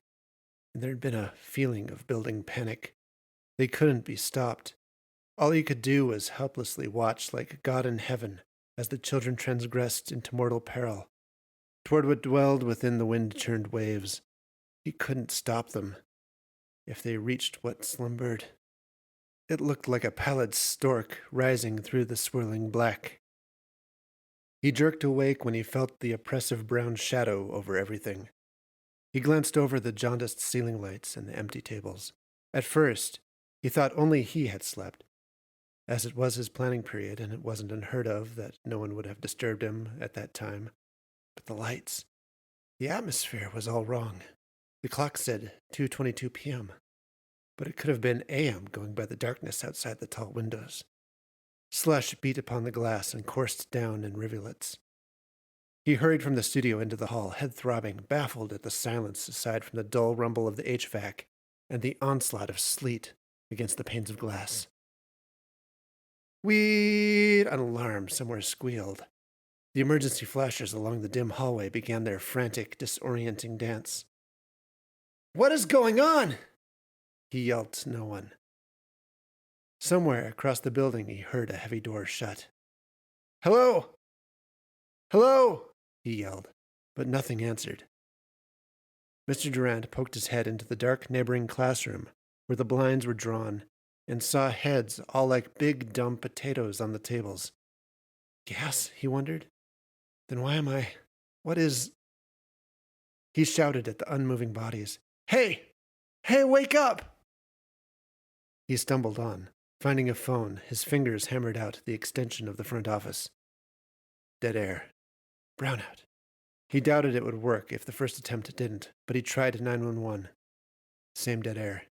And there had been a feeling of building panic. They couldn't be stopped. All he could do was helplessly watch like God in heaven as the children transgressed into mortal peril, toward what dwelled within the wind-churned waves. He couldn't stop them. If they reached what slumbered, it looked like a pallid stork rising through the swirling black. He jerked awake when he felt the oppressive brown shadow over everything. He glanced over the jaundiced ceiling lights and the empty tables. At first, he thought only he had slept, as it was his planning period and it wasn't unheard of that no one would have disturbed him at that time. But the lights, the atmosphere was all wrong. The clock said 2:22 p.m., but it could have been a.m. going by the darkness outside the tall windows. Slush beat upon the glass and coursed down in rivulets. He hurried from the studio into the hall, head throbbing, baffled at the silence aside from the dull rumble of the HVAC and the onslaught of sleet against the panes of glass. Wheat! An alarm somewhere squealed. The emergency flashers along the dim hallway began their frantic, disorienting dance. What is going on? He yelled to no one. Somewhere across the building he heard a heavy door shut. Hello? Hello? He yelled, but nothing answered. Mr. Durand poked his head into the dark neighboring classroom where the blinds were drawn and saw heads all like big dumb potatoes on the tables. Gas? He wondered. Then why am I... What is... He shouted at the unmoving bodies. Hey! Hey, wake up! He stumbled on, finding a phone, his fingers hammered out the extension of the front office. Dead air. Brownout. He doubted it would work if the first attempt didn't, but he tried 911. Same dead air.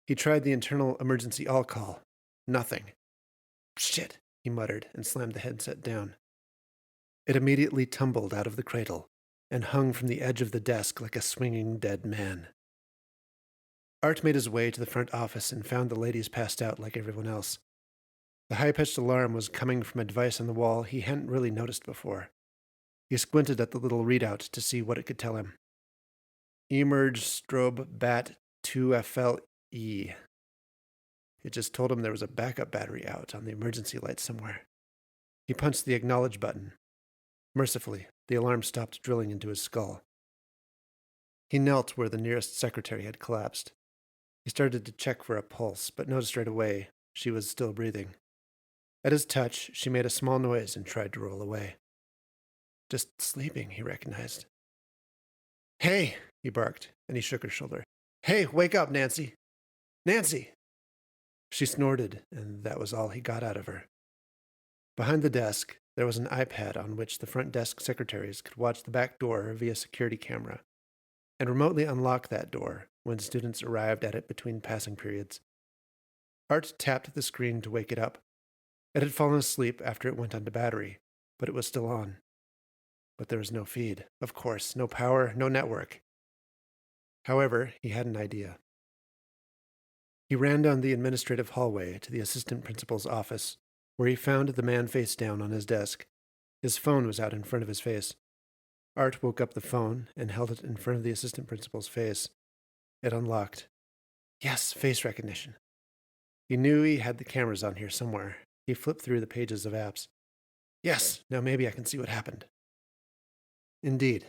He tried the internal emergency all-call. Nothing. Shit, he muttered and slammed the headset down. It immediately tumbled out of the cradle and hung from the edge of the desk like a swinging dead man. Art made his way to the front office and found the ladies passed out like everyone else. The high-pitched alarm was coming from a device on the wall he hadn't really noticed before. He squinted at the little readout to see what it could tell him. Emerge strobe bat 2FLE. It just told him there was a backup battery out on the emergency light somewhere. He punched the acknowledge button. Mercifully, the alarm stopped drilling into his skull. He knelt where the nearest secretary had collapsed. He started to check for a pulse, but noticed right away she was still breathing. At his touch, she made a small noise and tried to roll away. Just sleeping, he recognized. Hey, he barked, and he shook her shoulder. Hey, wake up, Nancy. Nancy! She snorted, and that was all he got out of her. Behind the desk, there was an iPad on which the front desk secretaries could watch the back door via security camera and remotely unlock that door when students arrived at it between passing periods. Art tapped the screen to wake it up. It had fallen asleep after it went onto battery, but it was still on. But there was no feed, of course, no power, no network. However, he had an idea. He ran down the administrative hallway to the assistant principal's office, where he found the man face down on his desk. His phone was out in front of his face. Art woke up the phone and held it in front of the assistant principal's face. It unlocked. Yes, face recognition. He knew he had the cameras on here somewhere. He flipped through the pages of apps. Yes, now maybe I can see what happened. Indeed,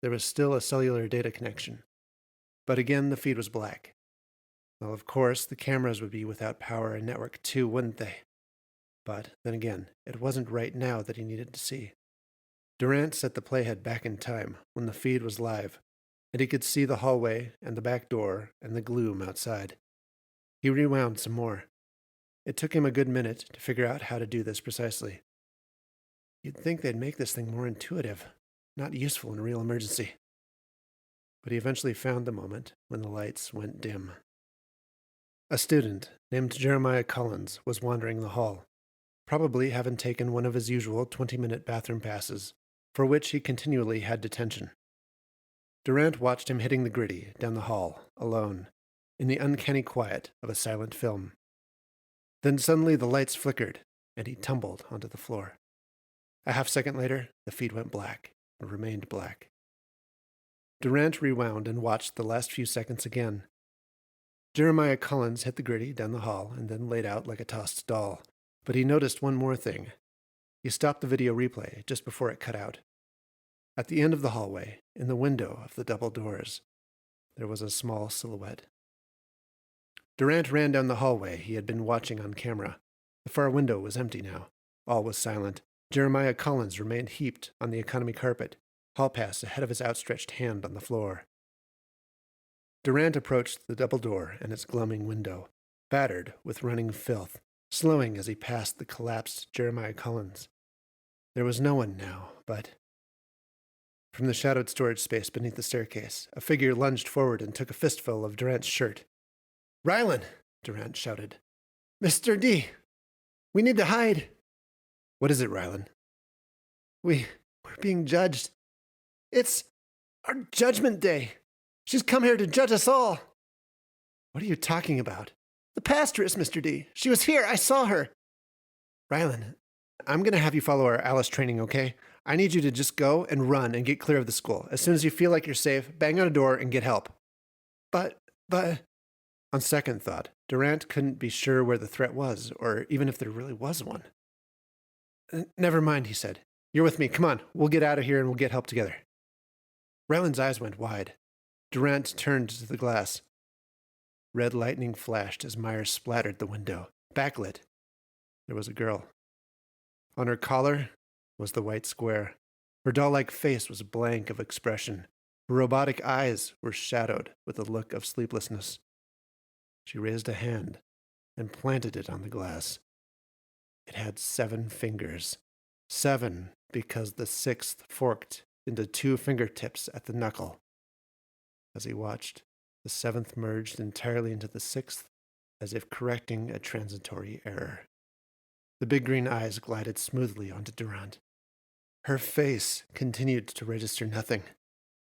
there was still a cellular data connection. But again, the feed was black. Well, of course, the cameras would be without power and network too, wouldn't they? But then again, it wasn't right now that he needed to see. Durant set the playhead back in time when the feed was live, and he could see the hallway and the back door and the gloom outside. He rewound some more. It took him a good minute to figure out how to do this precisely. You'd think they'd make this thing more intuitive, not useful in a real emergency. But he eventually found the moment when the lights went dim. A student named Jeremiah Cummins was wandering the hall, probably having taken one of his usual 20-minute bathroom passes, for which he continually had detention. Durant watched him hitting the gritty down the hall, alone, in the uncanny quiet of a silent film. Then suddenly the lights flickered, and he tumbled onto the floor. A half-second later, the feed went black, and remained black. Durant rewound and watched the last few seconds again. Jeremiah Cummins hit the gritty down the hall and then laid out like a tossed doll. But he noticed one more thing. He stopped the video replay just before it cut out. At the end of the hallway, in the window of the double doors, there was a small silhouette. Durant ran down the hallway he had been watching on camera. The far window was empty now. All was silent. Jeremiah Cummins remained heaped on the economy carpet, hall pass ahead of his outstretched hand on the floor. Durant approached the double door and its gloaming window, battered with running filth, slowing as he passed the collapsed Jeremiah Cummins. There was no one now, but... From the shadowed storage space beneath the staircase, a figure lunged forward and took a fistful of Durant's shirt. "Rylan!" Durant shouted. "Mr. D! We need to hide!" "What is it, Rylan?" We're being judged. It's our judgment day. She's come here to judge us all." "What are you talking about?" "The pastoress, Mr. D. She was here. I saw her." "Rylan, I'm going to have you follow our Alice training, okay? I need you to just go and run and get clear of the school. As soon as you feel like you're safe, bang on a door and get help." But... On second thought, Durant couldn't be sure where the threat was, or even if there really was one. "Never mind," he said. "You're with me. Come on. We'll get out of here and we'll get help together." Rylan's eyes went wide. Durant turned to the glass. Red lightning flashed as Myers splattered the window. Backlit. There was a girl. On her collar was the white square. Her doll-like face was blank of expression. Her robotic eyes were shadowed with a look of sleeplessness. She raised a hand and planted it on the glass. It had 7 fingers. 7 because the 6th forked into 2 fingertips at the knuckle. As he watched, the 7th merged entirely into the 6th, as if correcting a transitory error. The big green eyes glided smoothly onto Durant. Her face continued to register nothing,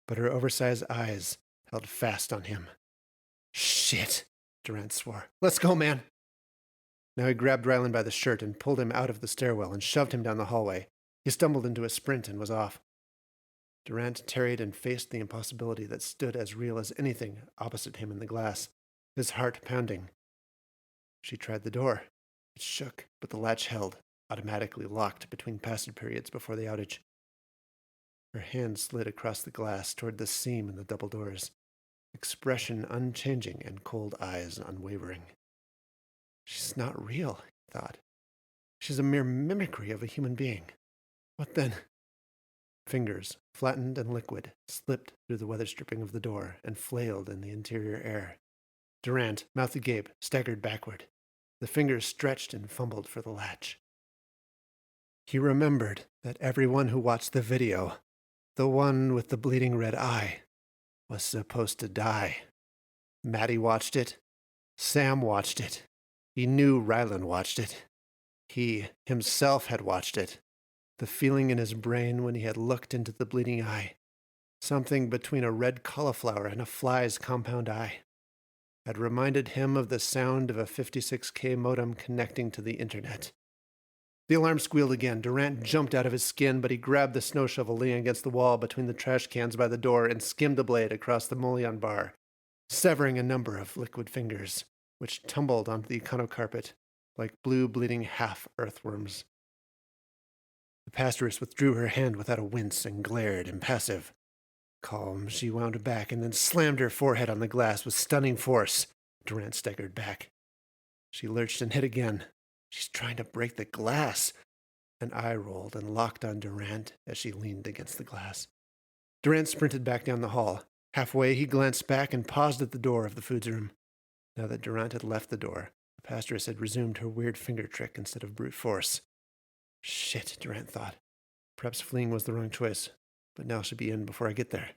but her oversized eyes held fast on him. "Shit," Durant swore. "Let's go, man." Now he grabbed Rylan by the shirt and pulled him out of the stairwell and shoved him down the hallway. He stumbled into a sprint and was off. Durant tarried and faced the impossibility that stood as real as anything opposite him in the glass, his heart pounding. She tried the door. It shook, but the latch held, automatically locked between passage periods before the outage. Her hand slid across the glass toward the seam in the double doors, expression unchanging and cold eyes unwavering. She's not real, he thought. She's a mere mimicry of a human being. What then? Fingers, flattened and liquid, slipped through the weather stripping of the door and flailed in the interior air. Durant, mouth agape, staggered backward. The fingers stretched and fumbled for the latch. He remembered that everyone who watched the video, the one with the bleeding red eye, was supposed to die. Maddie watched it. Sam watched it. He knew Rylan watched it. He himself had watched it. The feeling in his brain when he had looked into the bleeding eye, something between a red cauliflower and a fly's compound eye, had reminded him of the sound of a 56K modem connecting to the internet. The alarm squealed again. Durant jumped out of his skin, but he grabbed the snow shovel leaning against the wall between the trash cans by the door and skimmed the blade across the mullion bar, severing a number of liquid fingers, which tumbled onto the econo carpet like blue bleeding half earthworms. The pastoress withdrew her hand without a wince and glared, impassive. Calm, she wound back and then slammed her forehead on the glass with stunning force. Durant staggered back. She lurched and hit again. She's trying to break the glass. An eye rolled and locked on Durant as she leaned against the glass. Durant sprinted back down the hall. Halfway, he glanced back and paused at the door of the foods room. Now that Durant had left the door, the pastoress had resumed her weird finger trick instead of brute force. Shit, Durant thought. Perhaps fleeing was the wrong choice, but now she'll be in before I get there.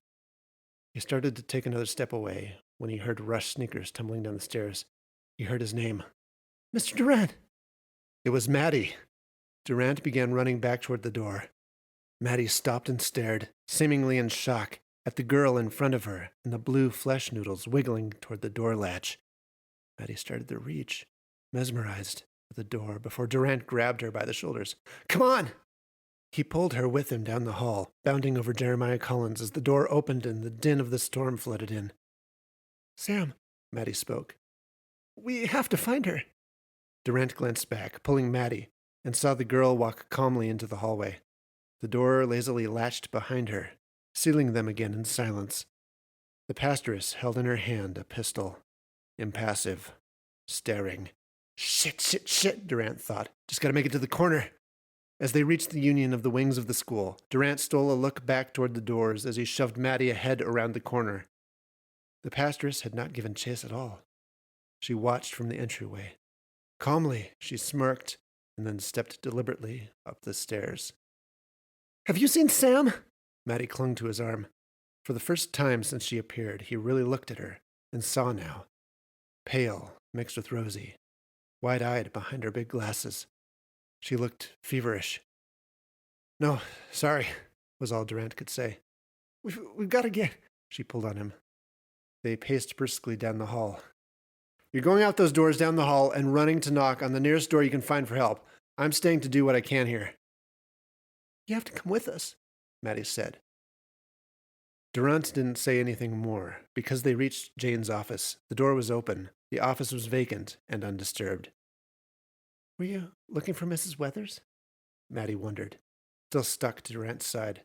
He started to take another step away when he heard Rush sneakers tumbling down the stairs. He heard his name. Mr. Durant! It was Maddie. Durant began running back toward the door. Maddie stopped and stared, seemingly in shock, at the girl in front of her and the blue flesh noodles wiggling toward the door latch. Maddie started to reach, mesmerized, for the door before Durant grabbed her by the shoulders. Come on! He pulled her with him down the hall, bounding over Jeremiah Collins as the door opened and the din of the storm flooded in. Sam, Maddie spoke. We have to find her. Durant glanced back, pulling Maddie, and saw the girl walk calmly into the hallway. The door lazily latched behind her, sealing them again in silence. The pastoress held in her hand a pistol, impassive, staring. Shit, Durant thought. Just gotta make it to the corner. As they reached the union of the wings of the school, Durant stole a look back toward the doors as he shoved Maddie ahead around the corner. The pastoress had not given chase at all. She watched from the entryway. Calmly, she smirked and then stepped deliberately up the stairs. Have you seen Sam? Maddie clung to his arm. For the first time since she appeared, he really looked at her and saw now. Pale, mixed with rosy, wide-eyed behind her big glasses. She looked feverish. No, sorry, was all Durant could say. We've got to get... She pulled on him. They paced briskly down the hall. You're going out those doors down the hall and running to knock on the nearest door you can find for help. I'm staying to do what I can here. You have to come with us, Maddie said. Durant didn't say anything more. Because they reached Jane's office, the door was open. The office was vacant and undisturbed. Were you looking for Mrs. Weathers? Maddie wondered, still stuck to Durant's side.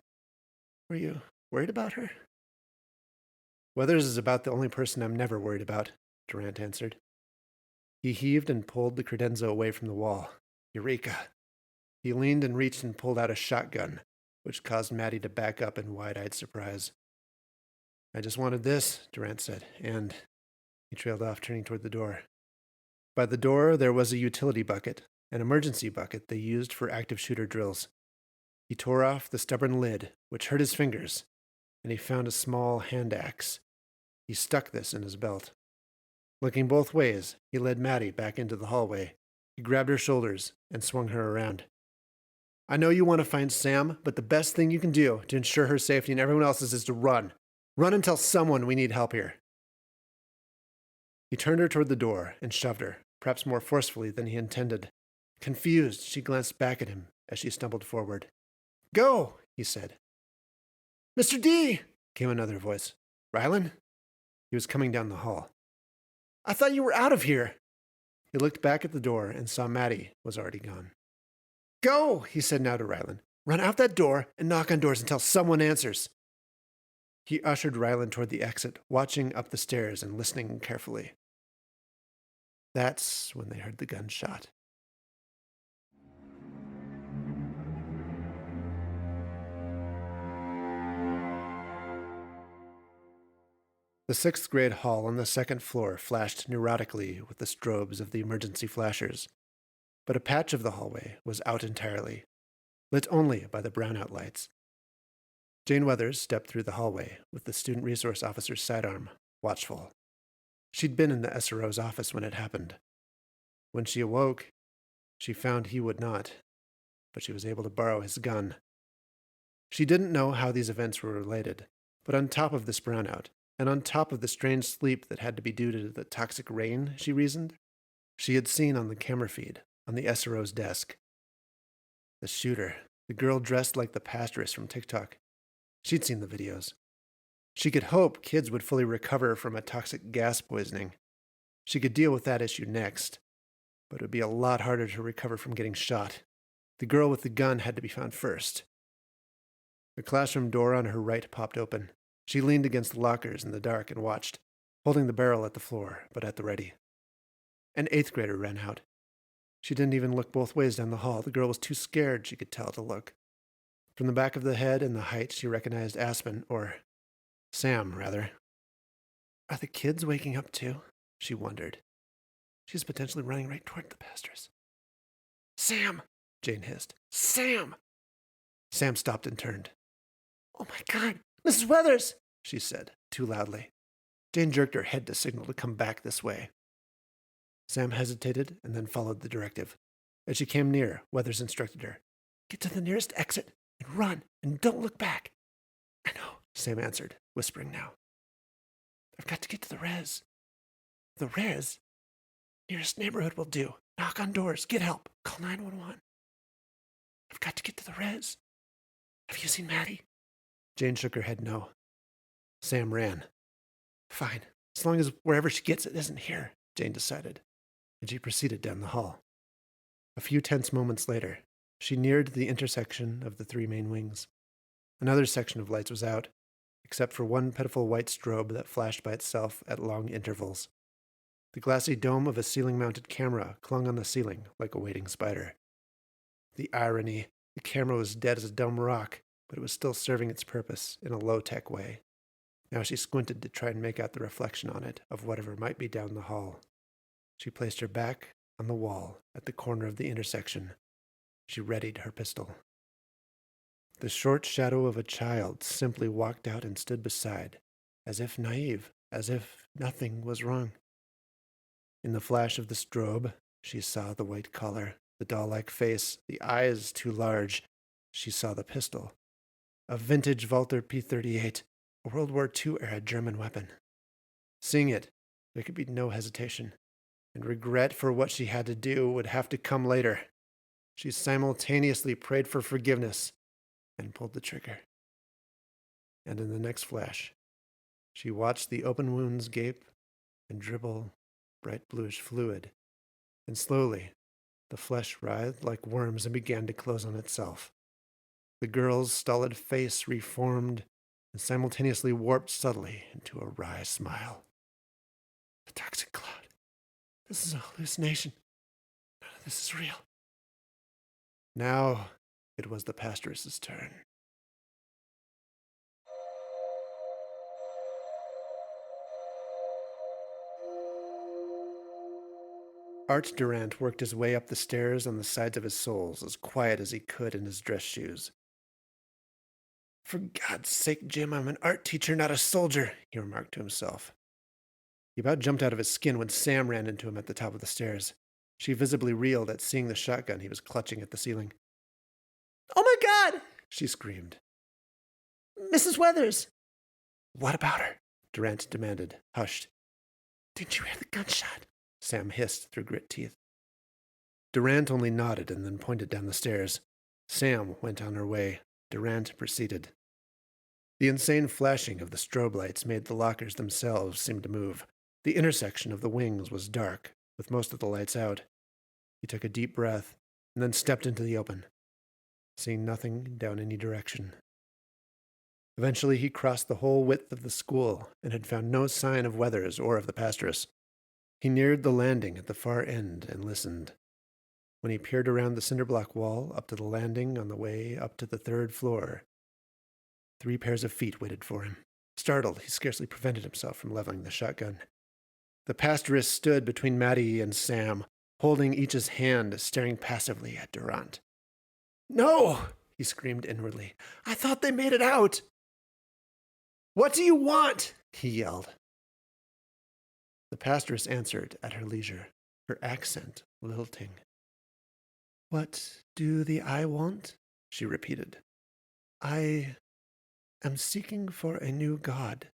Were you worried about her? Weathers is about the only person I'm never worried about, Durant answered. He heaved and pulled the credenza away from the wall. Eureka! He leaned and reached and pulled out a shotgun, which caused Maddie to back up in wide-eyed surprise. I just wanted this, Durant said, and... He trailed off, turning toward the door. By the door, there was a utility bucket, an emergency bucket they used for active shooter drills. He tore off the stubborn lid, which hurt his fingers, and he found a small hand axe. He stuck this in his belt. Looking both ways, he led Maddie back into the hallway. He grabbed her shoulders and swung her around. I know you want to find Sam, but the best thing you can do to ensure her safety and everyone else's is to run. Run and tell someone we need help here. He turned her toward the door and shoved her, perhaps more forcefully than he intended. Confused, she glanced back at him as she stumbled forward. Go, he said. Mr. D, came another voice. Rylan? He was coming down the hall. I thought you were out of here. He looked back at the door and saw Maddie was already gone. Go, he said now to Rylan. Run out that door and knock on doors until someone answers. He ushered Rylan toward the exit, watching up the stairs and listening carefully. That's when they heard the gunshot. The sixth grade hall on the second floor flashed neurotically with the strobes of the emergency flashers, but a patch of the hallway was out entirely, lit only by the brownout lights. Jane Weathers stepped through the hallway with the student resource officer's sidearm, watchful. She'd been in the SRO's office when it happened. When she awoke, she found he would not, but she was able to borrow his gun. She didn't know how these events were related, but on top of this brownout, and on top of the strange sleep that had to be due to the toxic rain, she reasoned, she had seen on the camera feed on the SRO's desk. The shooter, the girl dressed like the Pastoress from TikTok. She'd seen the videos. She could hope kids would fully recover from a toxic gas poisoning. She could deal with that issue next, but it would be a lot harder to recover from getting shot. The girl with the gun had to be found first. The classroom door on her right popped open. She leaned against the lockers in the dark and watched, holding the barrel at the floor, but at the ready. An 8th grader ran out. She didn't even look both ways down the hall. The girl was too scared, she could tell, to look. From the back of the head and the height, she recognized Aspen, or Sam, rather. Are the kids waking up too? She wondered. She's potentially running right toward the Pastoress. Sam! Jane hissed. Sam! Sam stopped and turned. Oh my God! Mrs. Weathers! She said, too loudly. Jane jerked her head to signal to come back this way. Sam hesitated and then followed the directive. As she came near, Weathers instructed her. Get to the nearest exit and run, and don't look back. I know, Sam answered, whispering now. I've got to get to the res. The res? Nearest neighborhood will do. Knock on doors, get help, call 911. I've got to get to the res. Have you seen Maddie? Jane shook her head no. Sam ran. Fine, as long as wherever she gets it isn't here, Jane decided, and she proceeded down the hall. A few tense moments later, she neared the intersection of the 3 main wings. Another section of lights was out, except for one pitiful white strobe that flashed by itself at long intervals. The glassy dome of a ceiling-mounted camera clung on the ceiling like a waiting spider. The irony, the camera was dead as a dumb rock, but it was still serving its purpose in a low-tech way. Now she squinted to try and make out the reflection on it of whatever might be down the hall. She placed her back on the wall at the corner of the intersection. She readied her pistol. The short shadow of a child simply walked out and stood beside, as if naive, as if nothing was wrong. In the flash of the strobe, she saw the white collar, the doll-like face, the eyes too large. She saw the pistol. A vintage Walther P-38, a World War II-era German weapon. Seeing it, there could be no hesitation, and regret for what she had to do would have to come later. She simultaneously prayed for forgiveness and pulled the trigger. And in the next flash, she watched the open wounds gape and dribble bright bluish fluid, and slowly the flesh writhed like worms and began to close on itself. The girl's stolid face reformed and simultaneously warped subtly into a wry smile. The toxic cloud. This is a hallucination. None of this is real. Now it was the Pastoress's turn. Art Durant worked his way up the stairs on the sides of his soles, as quiet as he could in his dress shoes. For God's sake, Jim, I'm an art teacher, not a soldier, he remarked to himself. He about jumped out of his skin when Sam ran into him at the top of the stairs. She visibly reeled at seeing the shotgun he was clutching at the ceiling. Oh my God! She screamed. Mrs. Weathers! What about her? Durant demanded, hushed. Didn't you hear the gunshot? Sam hissed through grit teeth. Durant only nodded and then pointed down the stairs. Sam went on her way. Durant proceeded. The insane flashing of the strobe lights made the lockers themselves seem to move. The intersection of the wings was dark, with most of the lights out. He took a deep breath and then stepped into the open, seeing nothing down any direction. Eventually he crossed the whole width of the school and had found no sign of Weathers or of the Pastoress. He neared the landing at the far end and listened. When he peered around the cinder block wall up to the landing on the way up to the 3rd floor, 3 pairs of feet waited for him. Startled, he scarcely prevented himself from leveling the shotgun. The pastoress stood between Maddie and Sam, holding each's hand, staring passively at Durant. "No!" he screamed inwardly. "I thought they made it out!" "What do you want?" he yelled. The pastoress answered at her leisure, her accent lilting. "What do I want?" she repeated. "I am seeking for a new god.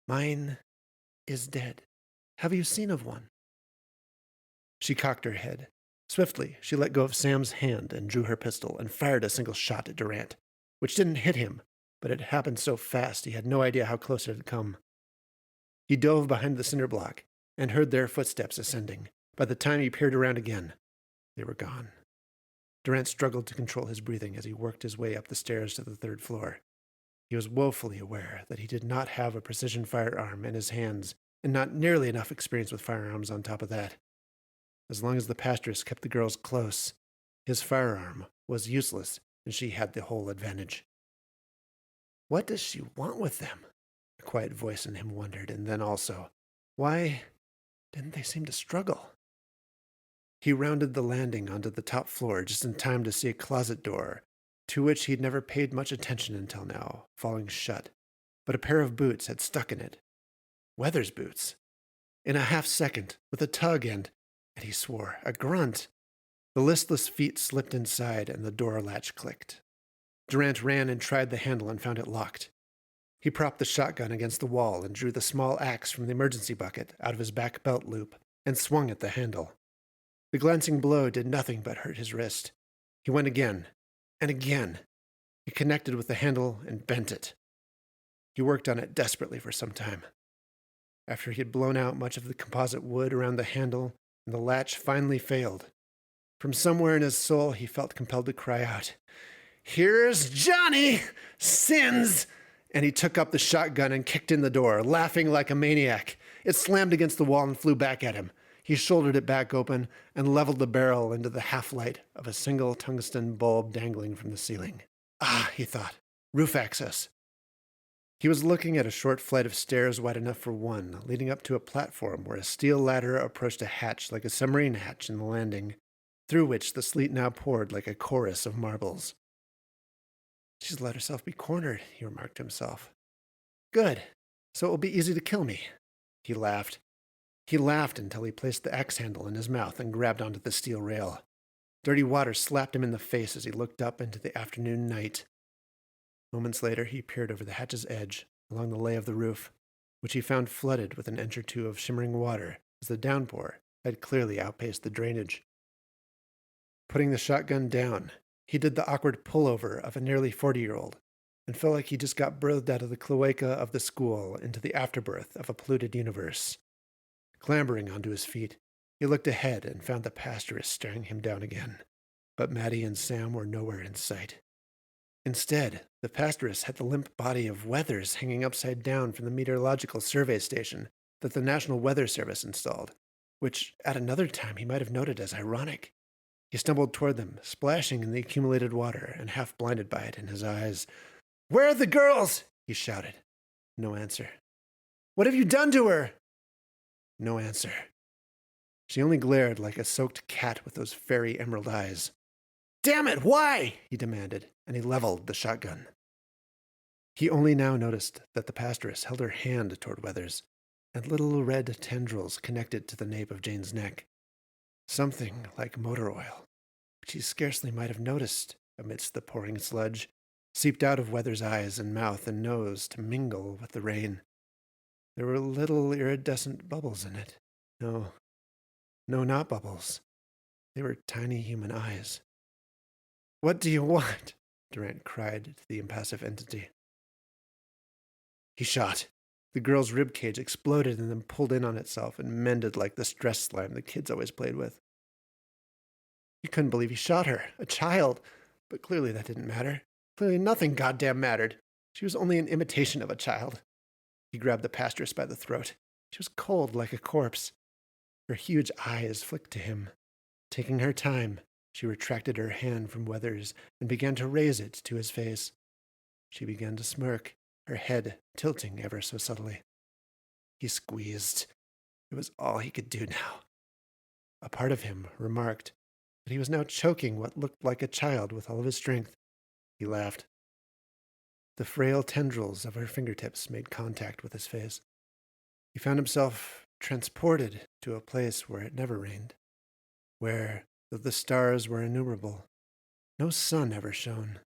Mine is dead. Have you seen of one?" She cocked her head. Swiftly, she let go of Sam's hand and drew her pistol and fired a single shot at Durant, which didn't hit him, but it happened so fast he had no idea how close it had come. He dove behind the cinder block and heard their footsteps ascending. By the time he peered around again, they were gone. Durant struggled to control his breathing as he worked his way up the stairs to the third floor. He was woefully aware that he did not have a precision firearm in his hands, and not nearly enough experience with firearms on top of that. As long as the pastoress kept the girls close, his firearm was useless, and she had the whole advantage. What does she want with them? A quiet voice in him wondered, and then also, why didn't they seem to struggle? He rounded the landing onto the top floor just in time to see a closet door, to which he'd never paid much attention until now, falling shut, but a pair of boots had stuck in it. Weather's boots. In a half second, with a tug and he swore, a grunt, the listless feet slipped inside and the door latch clicked. Durant ran and tried the handle and found it locked. He propped the shotgun against the wall and drew the small axe from the emergency bucket out of his back belt loop and swung at the handle. The glancing blow did nothing but hurt his wrist. He went again, and again. He connected with the handle and bent it. He worked on it desperately for some time. After he had blown out much of the composite wood around the handle, and the latch finally failed, from somewhere in his soul he felt compelled to cry out, "Here's Johnny! Sins!" And he took up the shotgun and kicked in the door, laughing like a maniac. It slammed against the wall and flew back at him. He shouldered it back open and leveled the barrel into the half-light of a single tungsten bulb dangling from the ceiling. Ah, he thought, roof access. He was looking at a short flight of stairs wide enough for one, leading up to a platform where a steel ladder approached a hatch like a submarine hatch in the landing, through which the sleet now poured like a chorus of marbles. "She's let herself be cornered," he remarked to himself. "Good, so it will be easy to kill me." He laughed. He laughed until he placed the axe handle in his mouth and grabbed onto the steel rail. Dirty water slapped him in the face as he looked up into the afternoon night. Moments later, he peered over the hatch's edge, along the lay of the roof, which he found flooded with an inch or two of shimmering water, as the downpour had clearly outpaced the drainage. Putting the shotgun down, he did the awkward pullover of a nearly 40-year-old, and felt like he just got birthed out of the cloaca of the school into the afterbirth of a polluted universe. Clambering onto his feet, he looked ahead and found the pastoress staring him down again, but Maddie and Sam were nowhere in sight. Instead, the pastoress had the limp body of Weathers hanging upside down from the meteorological survey station that the National Weather Service installed, which at another time he might have noted as ironic. He stumbled toward them, splashing in the accumulated water and half blinded by it in his eyes. "Where are the girls?" he shouted. No answer. "What have you done to her?" No answer. She only glared like a soaked cat with those fairy emerald eyes. "Damn it, why?" he demanded, and he leveled the shotgun. He only now noticed that the pastoress held her hand toward Weathers, and little red tendrils connected to the nape of Jane's neck. Something like motor oil, which he scarcely might have noticed amidst the pouring sludge, seeped out of Weathers' eyes and mouth and nose to mingle with the rain. There were little iridescent bubbles in it. No, not bubbles. They were tiny human eyes. "What do you want?" Durant cried to the impassive entity. He shot. The girl's ribcage exploded and then pulled in on itself and mended like the stress slime the kids always played with. He couldn't believe he shot her, a child, but clearly that didn't matter. Clearly nothing goddamn mattered. She was only an imitation of a child. He grabbed the pastoress by the throat. She was cold like a corpse. Her huge eyes flicked to him. Taking her time, she retracted her hand from Weathers and began to raise it to his face. She began to smirk, her head tilting ever so subtly. He squeezed. It was all he could do now. A part of him remarked that he was now choking what looked like a child with all of his strength. He laughed. The frail tendrils of her fingertips made contact with his face. He found himself transported to a place where it never rained, where, though the stars were innumerable, no sun ever shone.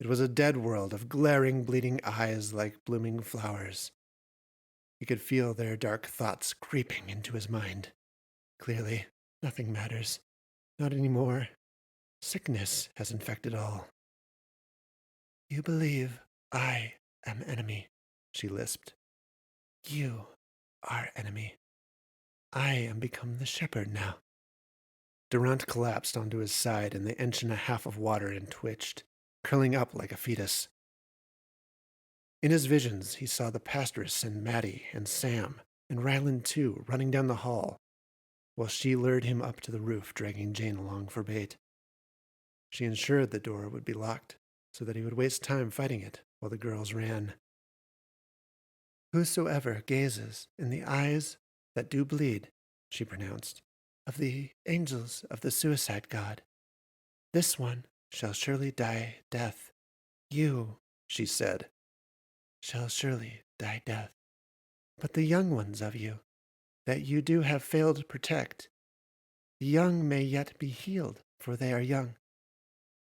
It was a dead world of glaring, bleeding eyes like blooming flowers. He could feel their dark thoughts creeping into his mind. Clearly, nothing matters. Not anymore. Sickness has infected all. You believe I am enemy, she lisped. You are enemy. I am become the shepherd now. Durant collapsed onto his side in the inch and a half of water and twitched, curling up like a fetus. In his visions, he saw the pastoress and Maddie and Sam and Ryland too running down the hall, while she lured him up to the roof, dragging Jane along for bait. She ensured the door would be locked, so that he would waste time fighting it while the girls ran. Whosoever gazes in the eyes that do bleed, she pronounced, of the angels of the suicide god, this one shall surely die death. You, she said, shall surely die death. But the young ones of you, that you do have failed to protect, the young may yet be healed, for they are young.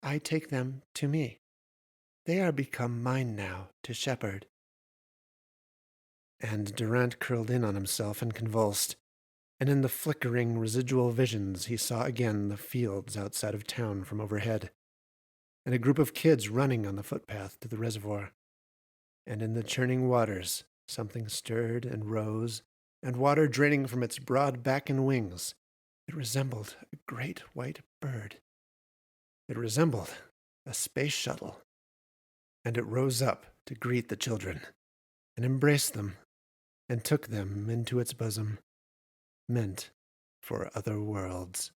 I take them to me. They are become mine now to shepherd. And Durant curled in on himself and convulsed, and in the flickering residual visions he saw again the fields outside of town from overhead, and a group of kids running on the footpath to the reservoir. And in the churning waters something stirred and rose, and water draining from its broad back and wings, it resembled a great white bird. It resembled a space shuttle. And it rose up to greet the children, and embraced them, and took them into its bosom, meant for other worlds.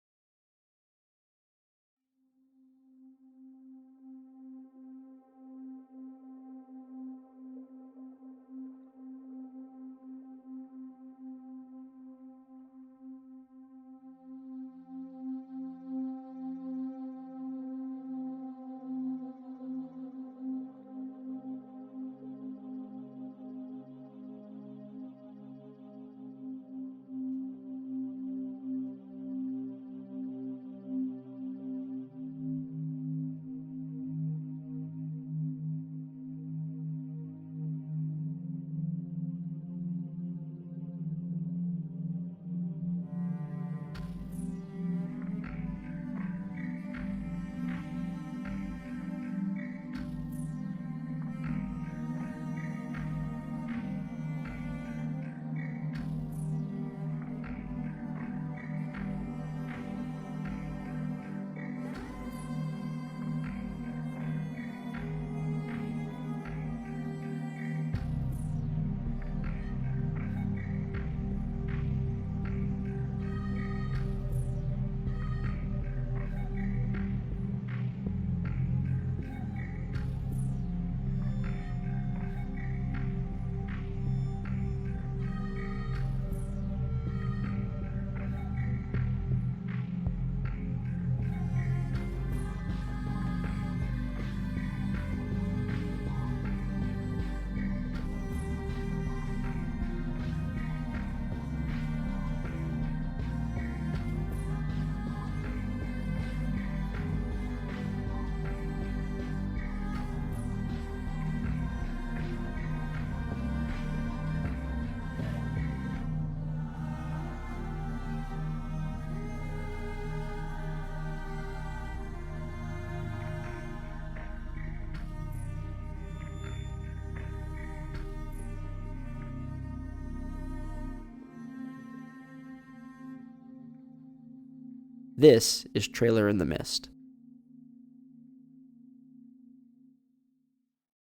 This is Trailer in the Mist.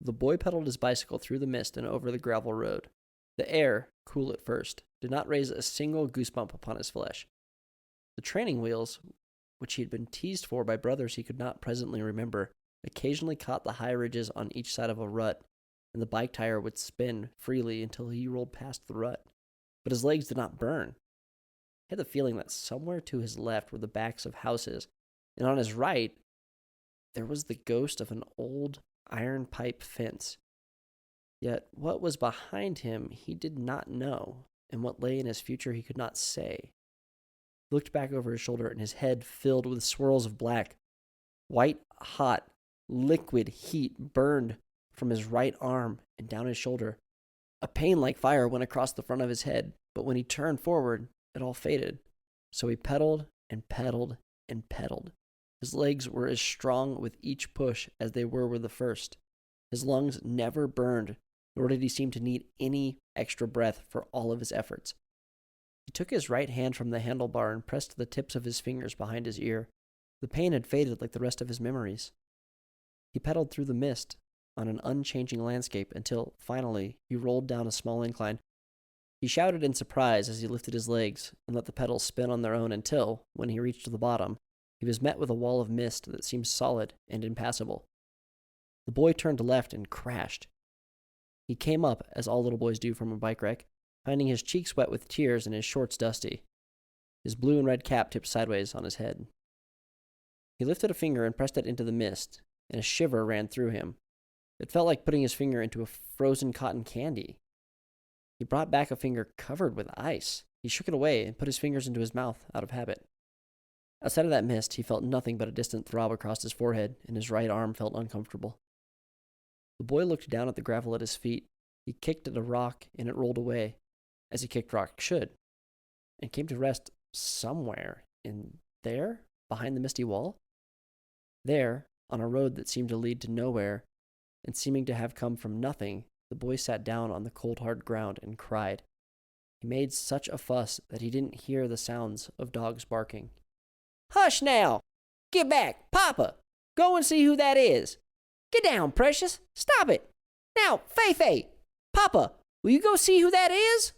The boy pedaled his bicycle through the mist and over the gravel road. The air, cool at first, did not raise a single goosebump upon his flesh. The training wheels, which he had been teased for by brothers he could not presently remember, occasionally caught the high ridges on each side of a rut, and the bike tire would spin freely until he rolled past the rut. But his legs did not burn. He had the feeling that somewhere to his left were the backs of houses, and on his right, there was the ghost of an old iron pipe fence. Yet what was behind him he did not know, and what lay in his future he could not say. He looked back over his shoulder, and his head filled with swirls of black. White, hot, liquid heat burned from his right arm and down his shoulder. A pain like fire went across the front of his head, but when he turned forward, it all faded. So he pedaled and pedaled and pedaled. His legs were as strong with each push as they were with the first. His lungs never burned, nor did he seem to need any extra breath for all of his efforts. He took his right hand from the handlebar and pressed the tips of his fingers behind his ear. The pain had faded like the rest of his memories. He pedaled through the mist on an unchanging landscape until, finally, he rolled down a small incline. He shouted in surprise as he lifted his legs and let the pedals spin on their own until, when he reached the bottom, he was met with a wall of mist that seemed solid and impassable. The boy turned left and crashed. He came up, as all little boys do from a bike wreck, finding his cheeks wet with tears and his shorts dusty. His blue and red cap tipped sideways on his head. He lifted a finger and pressed it into the mist, and a shiver ran through him. It felt like putting his finger into a frozen cotton candy. He brought back a finger covered with ice. He shook it away and put his fingers into his mouth out of habit. Outside of that mist, he felt nothing but a distant throb across his forehead, and his right arm felt uncomfortable. The boy looked down at the gravel at his feet. He kicked at a rock, and it rolled away, as a kicked rock should, and came to rest somewhere in there, behind the misty wall. There, on a road that seemed to lead to nowhere, and seeming to have come from nothing, the boy sat down on the cold, hard ground and cried. He made such a fuss that he didn't hear the sounds of dogs barking. Hush now! Get back! Papa! Go and see who that is! Get down, Precious! Stop it! Now, Fei! Papa, will you go see who that is?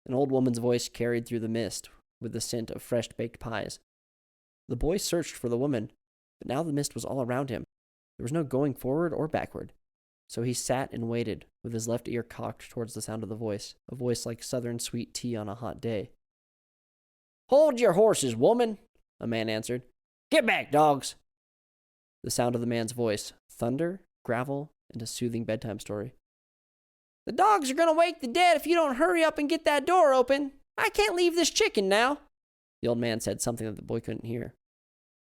An old woman's voice carried through the mist with the scent of fresh baked pies. The boy searched for the woman, but now the mist was all around him. There was no going forward or backward. So he sat and waited, with his left ear cocked towards the sound of the voice, a voice like southern sweet tea on a hot day. Hold your horses, woman, a man answered. Get back, dogs. The sound of the man's voice, thunder, gravel, and a soothing bedtime story. The dogs are going to wake the dead if you don't hurry up and get that door open. I can't leave this chicken now. The old man said something that the boy couldn't hear.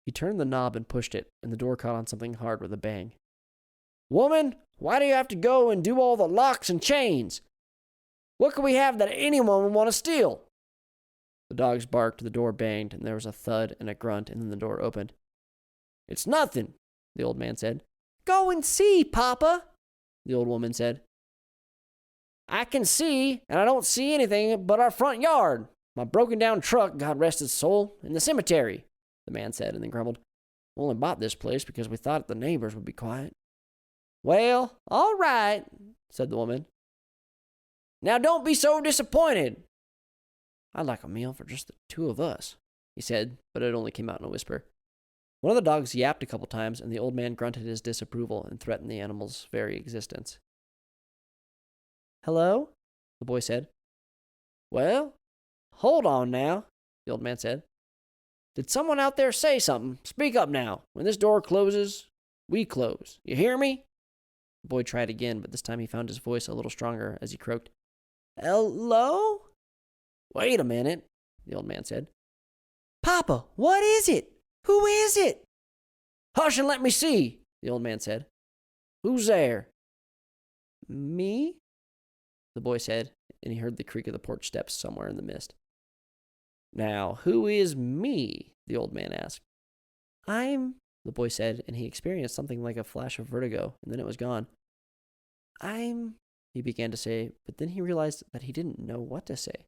He turned the knob and pushed it, and the door caught on something hard with a bang. Woman, why do you have to go and do all the locks and chains? What could we have that anyone would want to steal? The dogs barked, the door banged, and there was a thud and a grunt, and then the door opened. It's nothing, the old man said. Go and see, Papa, the old woman said. I can see, and I don't see anything but our front yard. My broken down truck, God rest its soul, in the cemetery, the man said, and then grumbled. We only bought this place because we thought the neighbors would be quiet. Well, all right, said the woman. Now don't be so disappointed. I'd like a meal for just the two of us, he said, but it only came out in a whisper. One of the dogs yapped a couple times, and the old man grunted his disapproval and threatened the animal's very existence. Hello? The boy said. Well, hold on now, the old man said. Did someone out there say something? Speak up now. When this door closes, we close. You hear me? The boy tried again, but this time he found his voice a little stronger as he croaked. Hello? Wait a minute, the old man said. Papa, what is it? Who is it? Hush and let me see, the old man said. Who's there? Me? The boy said, and he heard the creak of the porch steps somewhere in the mist. Now, who is me? The old man asked. I'm, the boy said, and he experienced something like a flash of vertigo, and then it was gone. He began to say, but then he realized that he didn't know what to say.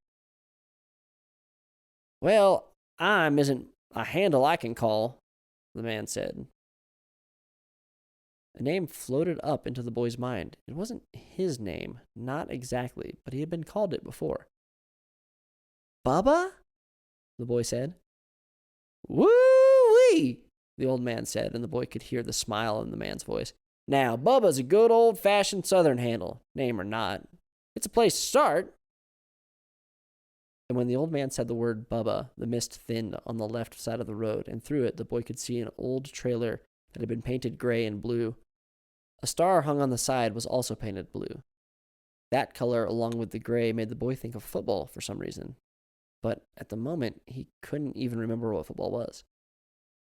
Well, I'm isn't a handle I can call, the man said. A name floated up into the boy's mind. It wasn't his name, not exactly, but he had been called it before. Bubba? The boy said. Woo-wee, the old man said, and the boy could hear the smile in the man's voice. Now, Bubba's a good old-fashioned Southern handle, name or not. It's a place to start. And when the old man said the word Bubba, the mist thinned on the left side of the road, and through it the boy could see an old trailer that had been painted gray and blue. A star hung on the side was also painted blue. That color, along with the gray, made the boy think of football for some reason. But at the moment, he couldn't even remember what football was.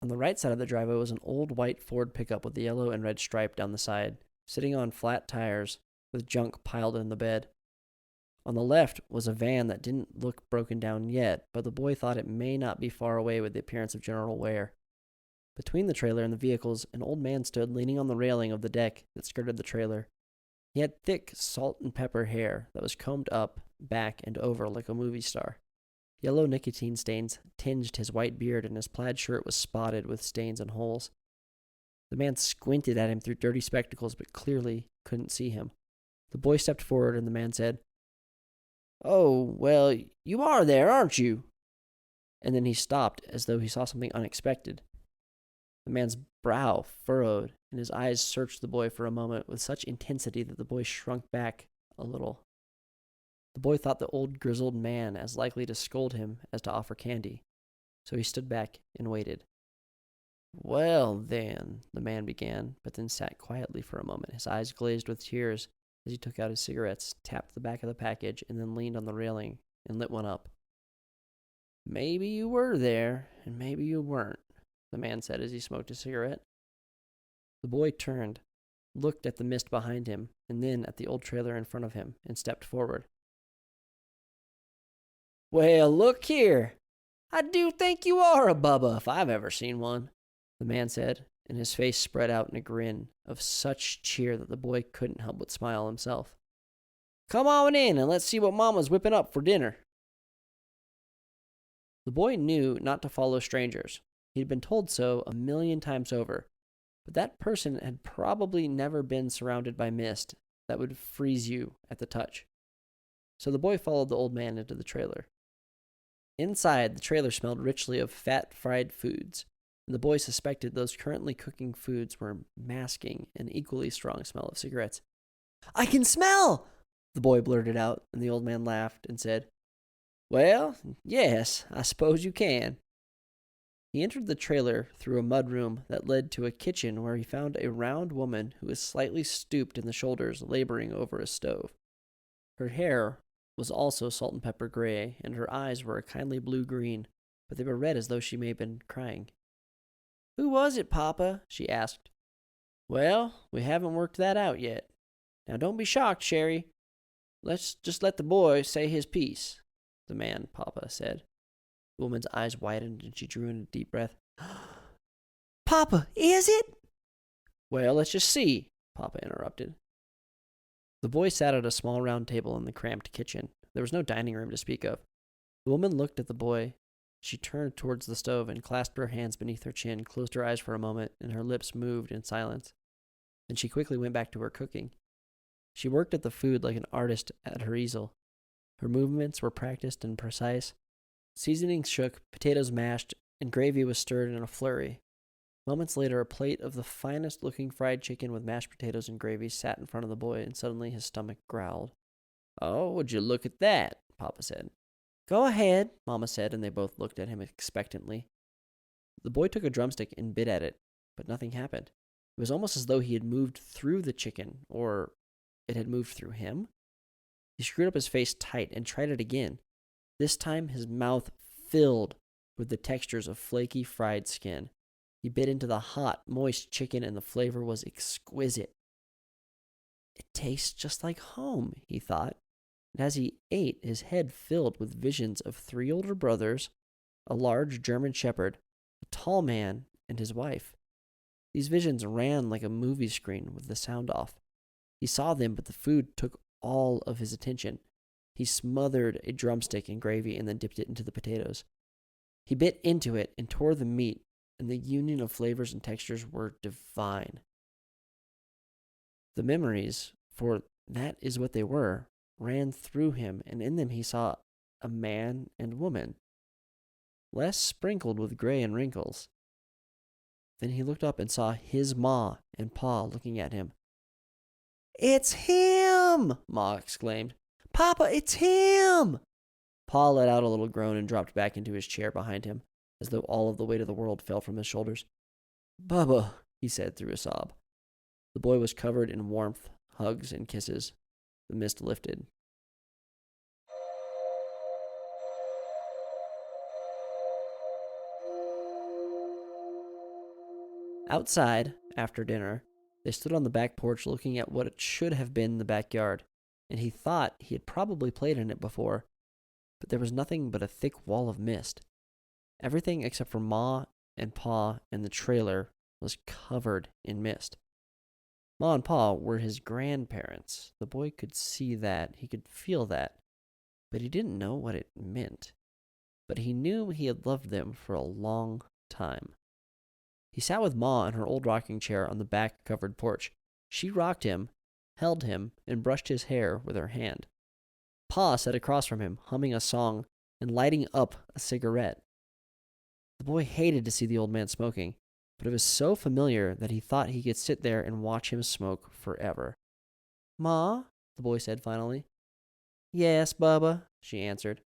On the right side of the driveway was an old white Ford pickup with a yellow and red stripe down the side, sitting on flat tires with junk piled in the bed. On the left was a van that didn't look broken down yet, but the boy thought it may not be far away with the appearance of general wear. Between the trailer and the vehicles, an old man stood leaning on the railing of the deck that skirted the trailer. He had thick salt and pepper hair that was combed up, back, and over like a movie star. Yellow nicotine stains tinged his white beard, and his plaid shirt was spotted with stains and holes. The man squinted at him through dirty spectacles, but clearly couldn't see him. The boy stepped forward, and the man said, "Oh, well, you are there, aren't you?" And then he stopped, as though he saw something unexpected. The man's brow furrowed, and his eyes searched the boy for a moment with such intensity that the boy shrunk back a little. The boy thought the old grizzled man as likely to scold him as to offer candy, so he stood back and waited. "Well, then," the man began, but then sat quietly for a moment, his eyes glazed with tears as he took out his cigarettes, tapped the back of the package, and then leaned on the railing and lit one up. "Maybe you were there, and maybe you weren't," the man said as he smoked a cigarette. The boy turned, looked at the mist behind him, and then at the old trailer in front of him, and stepped forward. "Well, look here. I do think you are a Bubba, if I've ever seen one," the man said, and his face spread out in a grin of such cheer that the boy couldn't help but smile himself. "Come on in and let's see what Mama's whipping up for dinner." The boy knew not to follow strangers. He'd been told so 1,000,000 times over, but that person had probably never been surrounded by mist that would freeze you at the touch. So the boy followed the old man into the trailer. Inside, the trailer smelled richly of fat fried foods, and the boy suspected those currently cooking foods were masking an equally strong smell of cigarettes. "I can smell!" the boy blurted out, and the old man laughed and said, "Well, yes, I suppose you can." He entered the trailer through a mudroom that led to a kitchen where he found a round woman who was slightly stooped in the shoulders, laboring over a stove. Her hair was also salt and pepper gray, and her eyes were a kindly blue-green, but they were red as though she may have been crying. "Who was it, Papa?" she asked. "Well, we haven't worked that out yet. Now don't be shocked, Sherry. Let's just let the boy say his piece," the man, Papa, said. The woman's eyes widened, and she drew in a deep breath. "Papa, is it?" "Well, let's just see," Papa interrupted. The boy sat at a small round table in the cramped kitchen. There was no dining room to speak of. The woman looked at the boy. She turned towards the stove and clasped her hands beneath her chin, closed her eyes for a moment, and her lips moved in silence. Then she quickly went back to her cooking. She worked at the food like an artist at her easel. Her movements were practiced and precise. Seasonings shook, potatoes mashed, and gravy was stirred in a flurry. Moments later, a plate of the finest-looking fried chicken with mashed potatoes and gravy sat in front of the boy, and suddenly his stomach growled. "Oh, would you look at that?" Papa said. "Go ahead," Mama said, and they both looked at him expectantly. The boy took a drumstick and bit at it, but nothing happened. It was almost as though he had moved through the chicken, or it had moved through him. He screwed up his face tight and tried it again. This time his mouth filled with the textures of flaky fried skin. He bit into the hot, moist chicken, and the flavor was exquisite. "It tastes just like home," he thought. And as he ate, his head filled with visions of 3 older brothers, a large German shepherd, a tall man, and his wife. These visions ran like a movie screen with the sound off. He saw them, but the food took all of his attention. He smothered a drumstick in gravy and then dipped it into the potatoes. He bit into it and tore the meat, and the union of flavors and textures were divine. The memories, for that is what they were, ran through him, and in them he saw a man and woman, less sprinkled with gray and wrinkles. Then he looked up and saw his Ma and Pa looking at him. "It's him!" Ma exclaimed. "Papa, it's him!" Pa let out a little groan and dropped back into his chair behind him, as though all of the weight of the world fell from his shoulders. "Bubba," he said through a sob. The boy was covered in warmth, hugs, and kisses. The mist lifted. Outside, after dinner, they stood on the back porch looking at what it should have been the backyard, and he thought he had probably played in it before, but there was nothing but a thick wall of mist. Everything except for Ma and Pa and the trailer was covered in mist. Ma and Pa were his grandparents. The boy could see that, he could feel that, but he didn't know what it meant. But he knew he had loved them for a long time. He sat with Ma in her old rocking chair on the back covered porch. She rocked him, held him, and brushed his hair with her hand. Pa sat across from him, humming a song and lighting up a cigarette. The boy hated to see the old man smoking, but it was so familiar that he thought he could sit there and watch him smoke forever. "Ma," the boy said finally. "Yes, Bubba," she answered.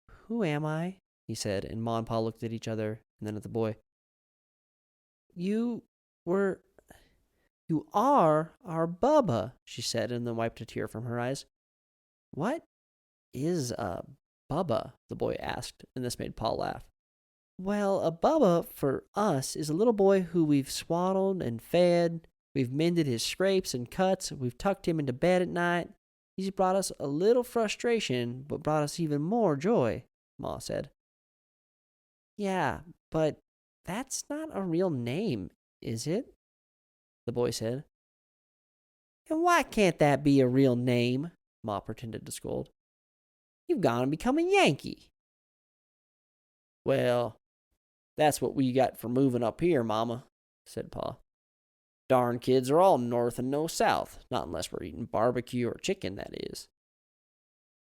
"Who am I?" he said, and Ma and Pa looked at each other and then at the boy. You are our Bubba," she said, and then wiped a tear from her eyes. "What is a Bubba?" the boy asked, and this made Pa laugh. "Well, a Bubba for us is a little boy who we've swaddled and fed, we've mended his scrapes and cuts, we've tucked him into bed at night. He's brought us a little frustration, but brought us even more joy," Ma said. "Yeah, but that's not a real name, is it?" the boy said. "And why can't that be a real name?" Ma pretended to scold. "You've gone and become a Yankee." "Well, that's what we got for moving up here, Mama," said Pa. "Darn kids are all north and no south, not unless we're eating barbecue or chicken, that is."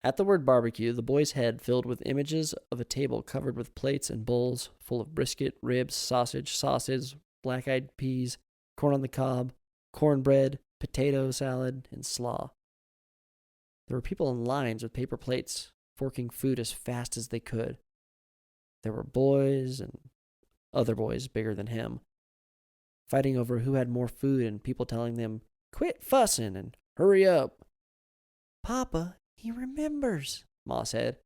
At the word barbecue, the boy's head filled with images of a table covered with plates and bowls full of brisket, ribs, sausages, black-eyed peas, corn on the cob, cornbread, potato salad, and slaw. There were people in lines with paper plates, forking food as fast as they could. There were boys and other boys bigger than him, fighting over who had more food and people telling them, "Quit fussing and hurry up." "Papa, he remembers," Ma said.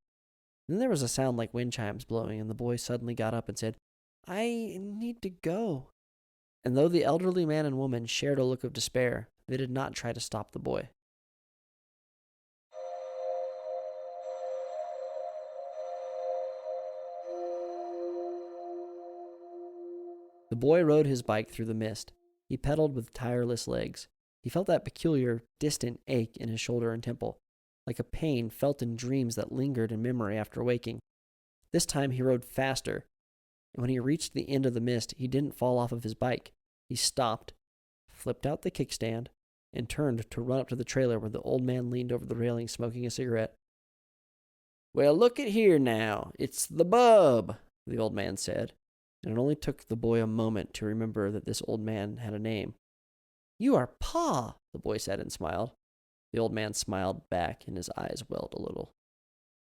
Then there was a sound like wind chimes blowing, and the boy suddenly got up and said, "I need to go." And though the elderly man and woman shared a look of despair, they did not try to stop the boy. The boy rode his bike through the mist. He pedaled with tireless legs. He felt that peculiar, distant ache in his shoulder and temple, like a pain felt in dreams that lingered in memory after waking. This time he rode faster, and when he reached the end of the mist, he didn't fall off of his bike. He stopped, flipped out the kickstand, and turned to run up to the trailer where the old man leaned over the railing smoking a cigarette. "Well, look at here now. It's the bub," the old man said, and it only took the boy a moment to remember that this old man had a name. "You are Pa," the boy said and smiled. The old man smiled back, and his eyes welled a little.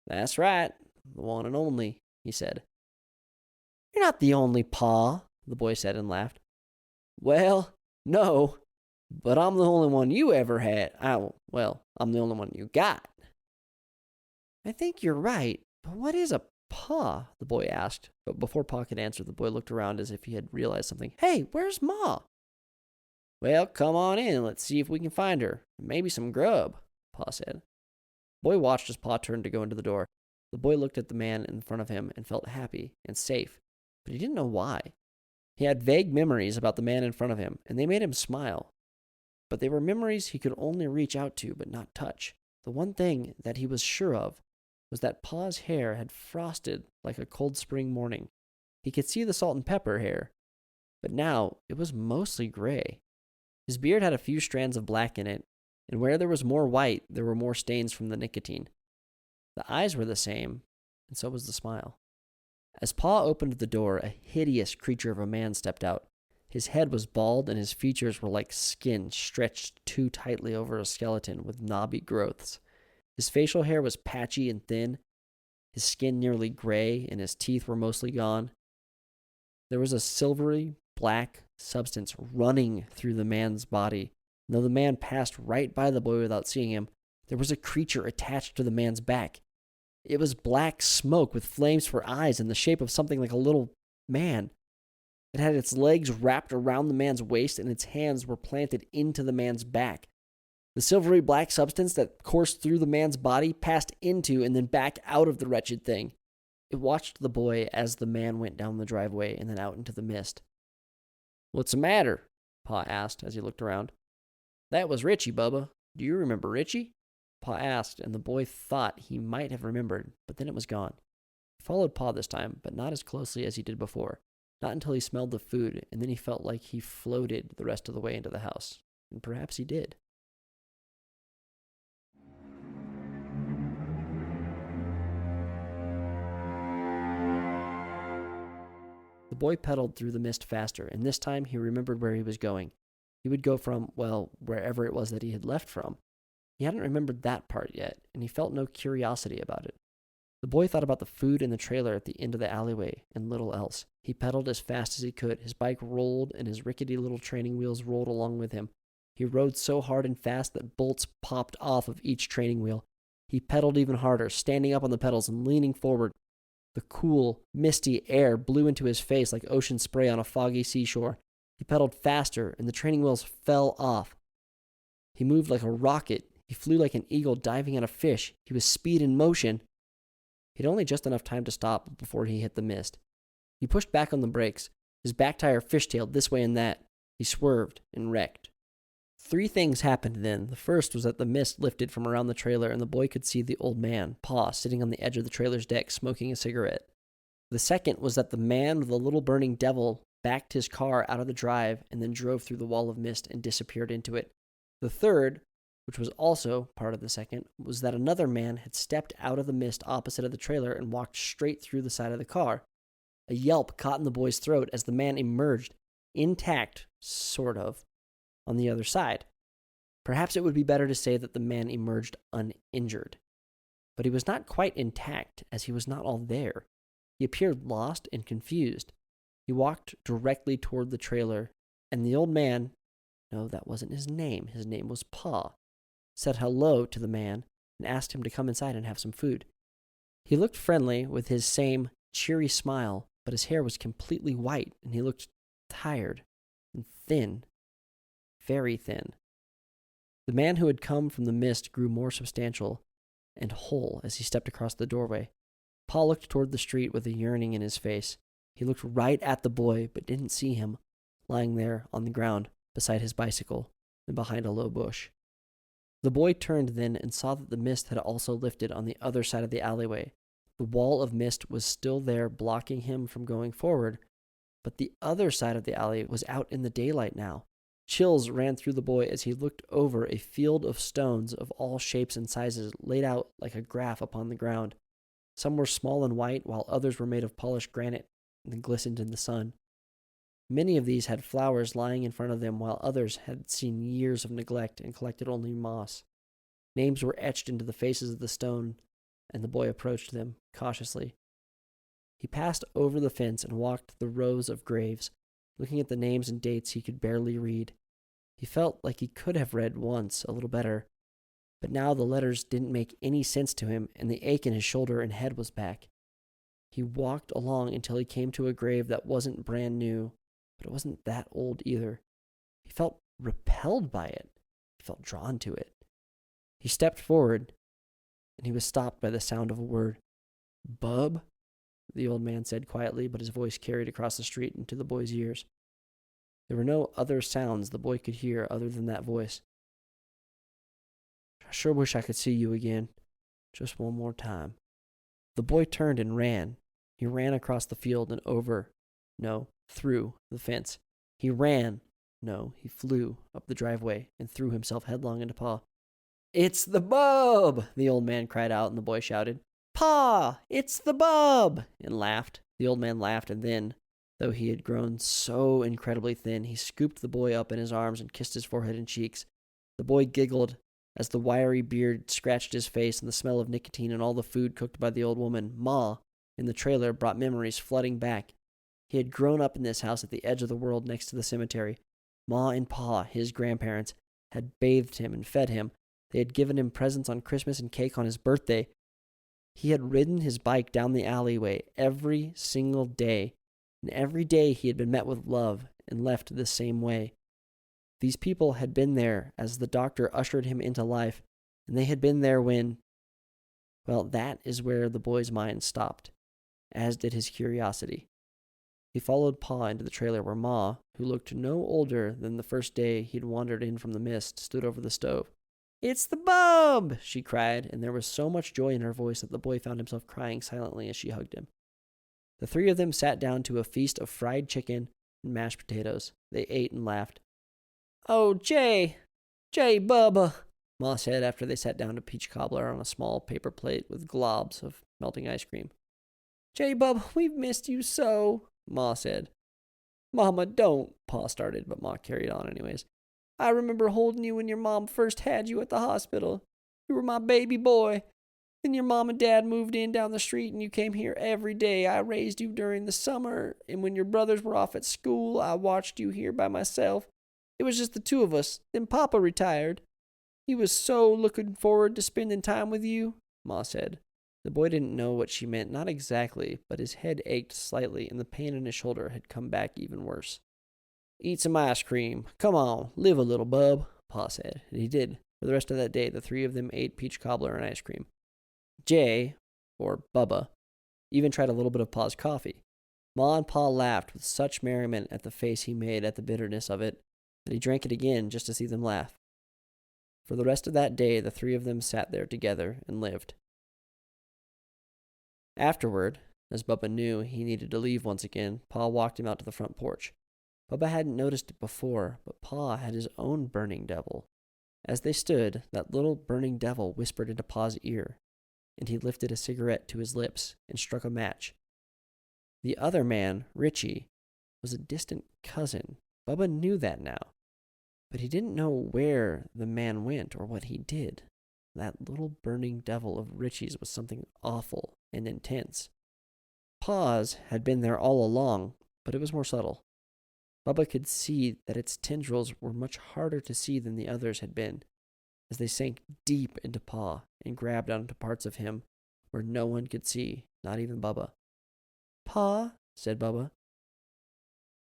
"That's right, the one and only," he said. "You're not the only Pa," the boy said and laughed. "Well, no, but I'm the only one you ever had. I'm the only one you got." "I think you're right, but what is a Pa?" the boy asked, but before Pa could answer, the boy looked around as if he had realized something. "Hey, where's Ma?" "Well, come on in and let's see if we can find her. Maybe some grub," Pa said. The boy watched as Pa turned to go into the door. The boy looked at the man in front of him and felt happy and safe, but he didn't know why. He had vague memories about the man in front of him, and they made him smile. But they were memories he could only reach out to but not touch. The one thing that he was sure of was that Pa's hair had frosted like a cold spring morning. He could see the salt and pepper hair, but now it was mostly gray. His beard had a few strands of black in it, and where there was more white, there were more stains from the nicotine. The eyes were the same, and so was the smile. As Pa opened the door, a hideous creature of a man stepped out. His head was bald, and his features were like skin stretched too tightly over a skeleton with knobby growths. His facial hair was patchy and thin, his skin nearly gray, and his teeth were mostly gone. There was a silvery black substance running through the man's body. And though the man passed right by the boy without seeing him, there was a creature attached to the man's back. It was black smoke with flames for eyes in the shape of something like a little man. It had its legs wrapped around the man's waist, and its hands were planted into the man's back. The silvery black substance that coursed through the man's body passed into and then back out of the wretched thing. It watched the boy as the man went down the driveway and then out into the mist. "What's the matter?" Pa asked as he looked around. "That was Richie, Bubba. Do you remember Richie?" Pa asked, and the boy thought he might have remembered, but then it was gone. He followed Pa this time, but not as closely as he did before. Not until he smelled the food, and then he felt like he floated the rest of the way into the house. And perhaps he did. The boy pedaled through the mist faster, and this time he remembered where he was going. He would go from, well, wherever it was that he had left from. He hadn't remembered that part yet, and he felt no curiosity about it. The boy thought about the food in the trailer at the end of the alleyway, and little else. He pedaled as fast as he could. His bike rolled, and his rickety little training wheels rolled along with him. He rode so hard and fast that bolts popped off of each training wheel. He pedaled even harder, standing up on the pedals and leaning forward. The cool, misty air blew into his face like ocean spray on a foggy seashore. He pedaled faster, and the training wheels fell off. He moved like a rocket. He flew like an eagle diving at a fish. He was speed in motion. He had only just enough time to stop before he hit the mist. He pushed back on the brakes. His back tire fishtailed this way and that. He swerved and wrecked. 3 things happened then. The first was that the mist lifted from around the trailer, and the boy could see the old man, Pa, sitting on the edge of the trailer's deck, smoking a cigarette. The second was that the man with the little burning devil backed his car out of the drive and then drove through the wall of mist and disappeared into it. The third, which was also part of the second, was that another man had stepped out of the mist opposite of the trailer and walked straight through the side of the car. A yelp caught in the boy's throat as the man emerged, intact, sort of, on the other side. Perhaps it would be better to say that the man emerged uninjured. But he was not quite intact, as he was not all there. He appeared lost and confused. He walked directly toward the trailer, and the old man, no, that wasn't his name was Pa, said hello to the man and asked him to come inside and have some food. He looked friendly with his same cheery smile, but his hair was completely white, and he looked tired and thin, very thin. The man who had come from the mist grew more substantial and whole as he stepped across the doorway. Pa looked toward the street with a yearning in his face. He looked right at the boy, but didn't see him, lying there on the ground beside his bicycle and behind a low bush. The boy turned then and saw that the mist had also lifted on the other side of the alleyway. The wall of mist was still there, blocking him from going forward, but the other side of the alley was out in the daylight now. Chills ran through the boy as he looked over a field of stones of all shapes and sizes laid out like a graph upon the ground. Some were small and white, while others were made of polished granite and glistened in the sun. Many of these had flowers lying in front of them, while others had seen years of neglect and collected only moss. Names were etched into the faces of the stone, and the boy approached them cautiously. He passed over the fence and walked the rows of graves, looking at the names and dates he could barely read. He felt like he could have read once a little better, but now the letters didn't make any sense to him, and the ache in his shoulder and head was back. He walked along until he came to a grave that wasn't brand new, but it wasn't that old either. He felt repelled by it. He felt drawn to it. He stepped forward, and he was stopped by the sound of a word. "Bub?" the old man said quietly, but his voice carried across the street into the boy's ears. There were no other sounds the boy could hear other than that voice. "I sure wish I could see you again. Just one more time." The boy turned and ran. He ran across the field and through the fence. He flew up the driveway and threw himself headlong into Pa. "It's the bub!" the old man cried out, and the boy shouted, "Pa, it's the bub!" and laughed. The old man laughed, and then Though he had grown so incredibly thin, he scooped the boy up in his arms and kissed his forehead and cheeks. The boy giggled as the wiry beard scratched his face, and the smell of nicotine and all the food cooked by the old woman, Ma, in the trailer brought memories flooding back. He had grown up in this house at the edge of the world next to the cemetery. Ma and Pa, his grandparents, had bathed him and fed him. They had given him presents on Christmas and cake on his birthday. He had ridden his bike down the alleyway every single day, and every day he had been met with love and left the same way. These people had been there as the doctor ushered him into life, and they had been there when... Well, that is where the boy's mind stopped, as did his curiosity. He followed Pa into the trailer where Ma, who looked no older than the first day he'd wandered in from the mist, stood over the stove. "It's the bub!" she cried, and there was so much joy in her voice that the boy found himself crying silently as she hugged him. The three of them sat down to a feast of fried chicken and mashed potatoes. They ate and laughed. "Oh, Jay, Bubba," Ma said after they sat down to peach cobbler on a small paper plate with globs of melting ice cream. "Jay, Bubba, we've missed you so," Ma said. "Mama, don't," Pa started, but Ma carried on anyways. "I remember holding you when your mom first had you at the hospital. You were my baby boy. Then your mom and dad moved in down the street and you came here every day. I raised you during the summer, and when your brothers were off at school, I watched you here by myself. It was just the two of us. Then Papa retired. He was so looking forward to spending time with you," Ma said. The boy didn't know what she meant, not exactly, but his head ached slightly and the pain in his shoulder had come back even worse. "Eat some ice cream. Come on, live a little, bub," Pa said, and he did. For the rest of that day, the three of them ate peach cobbler and ice cream. Jay, or Bubba, even tried a little bit of Pa's coffee. Ma and Pa laughed with such merriment at the face he made at the bitterness of it that he drank it again just to see them laugh. For the rest of that day, the three of them sat there together and lived. Afterward, as Bubba knew he needed to leave once again, Pa walked him out to the front porch. Bubba hadn't noticed it before, but Pa had his own burning devil. As they stood, that little burning devil whispered into Pa's ear, and he lifted a cigarette to his lips and struck a match. The other man, Richie, was a distant cousin. Bubba knew that now, but he didn't know where the man went or what he did. That little burning devil of Richie's was something awful and intense. Pa's had been there all along, but it was more subtle. Bubba could see that its tendrils were much harder to see than the others had been, as they sank deep into Pa and grabbed onto parts of him where no one could see, not even Bubba. "Pa," said Bubba.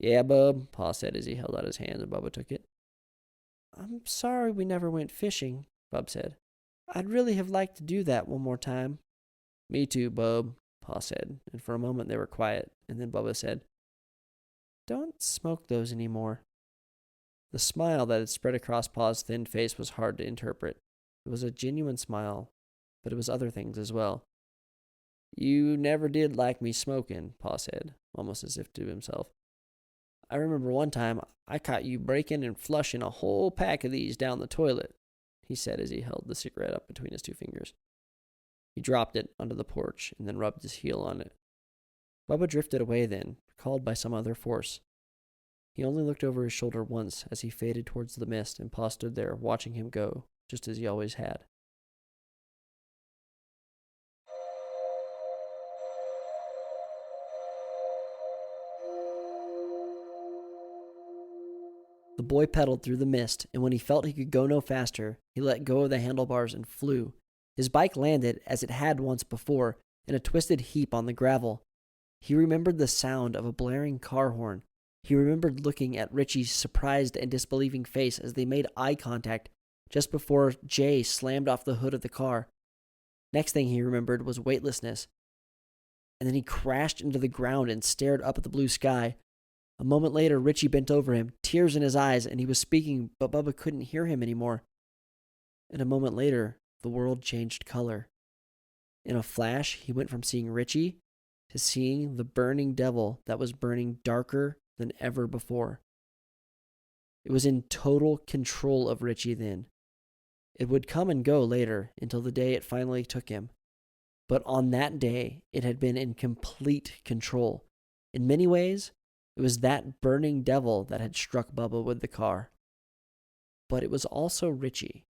"Yeah, bub," Pa said as he held out his hand and Bubba took it. "I'm sorry we never went fishing," Bub said. "I'd really have liked to do that one more time." "Me too, bub," Pa said, and for a moment they were quiet, and then Bubba said, "Don't smoke those anymore." The smile that had spread across Pa's thin face was hard to interpret. It was a genuine smile, but it was other things as well. "You never did like me smoking," Pa said, almost as if to himself. "I remember one time I caught you breaking and flushing a whole pack of these down the toilet," he said as he held the cigarette up between his two fingers. He dropped it onto the porch and then rubbed his heel on it. Bubba drifted away then, called by some other force. He only looked over his shoulder once as he faded towards the mist, and Pa stood there watching him go, just as he always had. The boy pedaled through the mist, and when he felt he could go no faster, he let go of the handlebars and flew. His bike landed, as it had once before, in a twisted heap on the gravel. He remembered the sound of a blaring car horn. He remembered looking at Richie's surprised and disbelieving face as they made eye contact just before Jay slammed off the hood of the car. Next thing he remembered was weightlessness. And then he crashed into the ground and stared up at the blue sky. A moment later, Richie bent over him, tears in his eyes, and he was speaking, but Bubba couldn't hear him anymore. And a moment later, the world changed color. In a flash, he went from seeing Richie to seeing the burning devil that was burning darker than ever before. It was in total control of Richie then. It would come and go later until the day it finally took him. But on that day, it had been in complete control. In many ways, It was that burning devil that had struck Bubba with the car. But it was also Richie.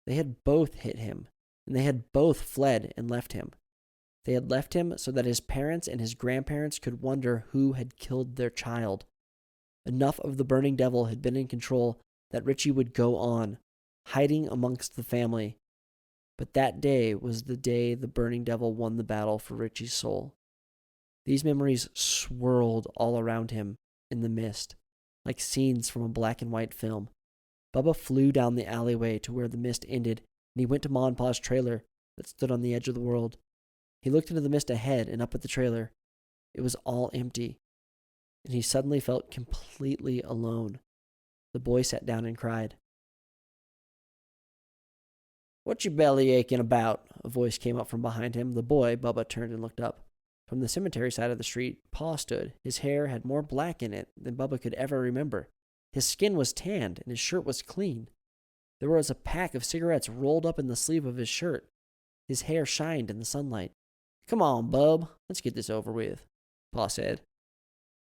They had both hit him, and they had both fled and left him. They had left him so that his parents and his grandparents could wonder who had killed their child. Enough of the burning devil had been in control that Richie would go on, hiding amongst the family. But that day was the day the burning devil won the battle for Richie's soul. These memories swirled all around him in the mist, like scenes from a black and white film. Bubba flew down the alleyway to where the mist ended, and he went to Ma and Pa's trailer that stood on the edge of the world. He looked into the mist ahead and up at the trailer. It was all empty, and he suddenly felt completely alone. The boy sat down and cried. "What you belly aching about?" A voice came up from behind him. The boy, Bubba, turned and looked up. From the cemetery side of the street, Pa stood. His hair had more black in it than Bubba could ever remember. His skin was tanned, and his shirt was clean. There was a pack of cigarettes rolled up in the sleeve of his shirt. His hair shined in the sunlight. "Come on, bub, let's get this over with," Pa said.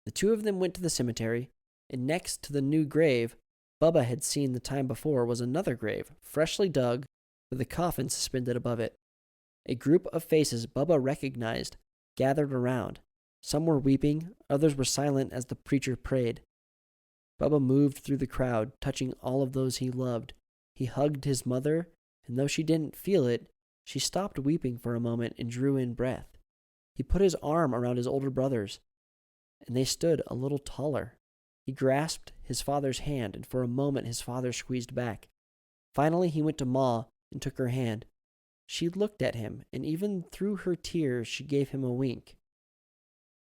The two of them went to the cemetery, and next to the new grave Bubba had seen the time before was another grave, freshly dug, with a coffin suspended above it. A group of faces Bubba recognized gathered around. Some were weeping, others were silent as the preacher prayed. Bubba moved through the crowd, touching all of those he loved. He hugged his mother, and though she didn't feel it, she stopped weeping for a moment and drew in breath. He put his arm around his older brothers, and they stood a little taller. He grasped his father's hand, and for a moment his father squeezed back. Finally, he went to Ma and took her hand. She looked at him, and even through her tears, she gave him a wink.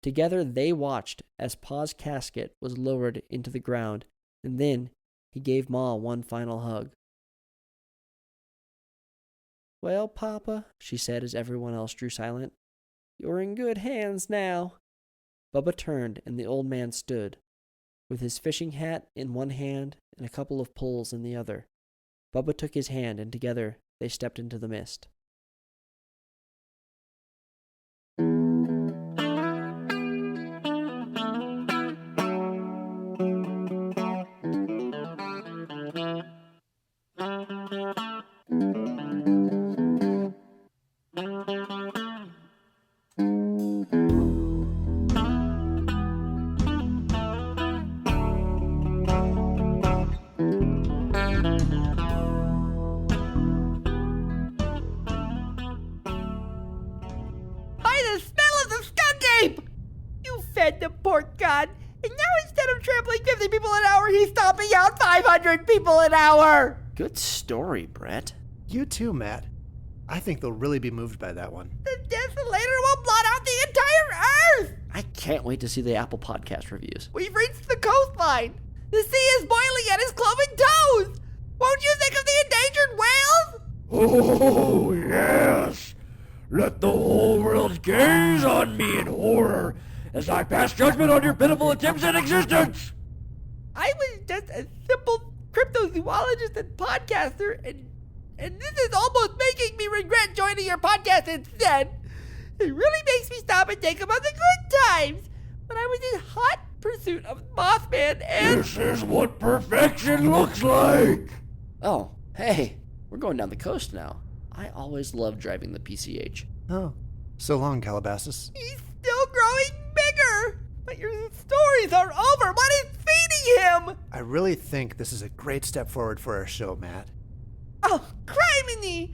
Together they watched as Pa's casket was lowered into the ground, and then he gave Ma one final hug. "Well, Papa," she said as everyone else drew silent, "you're in good hands now." Bubba turned, and the old man stood, with his fishing hat in one hand and a couple of poles in the other. Bubba took his hand, and together they stepped into the mist. Fed the pork god, and now instead of trampling 50 people an hour, he's stomping out 500 people an hour. Good story, Bret. You too, Matt. I think they'll really be moved by that one. The desolator will blot out the entire earth. I can't wait to see the Apple Podcast reviews. We've reached the coastline. The sea is boiling at his cloven toes. Won't you think of the endangered whales? Oh, yes. Let the whole world gaze on me in horror as I pass judgment on your pitiful attempts at existence. I was just a simple cryptozoologist and podcaster, and this is almost making me regret joining your podcast instead. It really makes me stop and think about the good times when I was in hot pursuit of Mothman and... This is what perfection looks like. Oh, hey, we're going down the coast now. I always loved driving the PCH. Oh, so long, Calabasas. He's still growing bigger, but your stories are over. What is feeding him? I really think this is a great step forward for our show, Matt. Oh, criminy!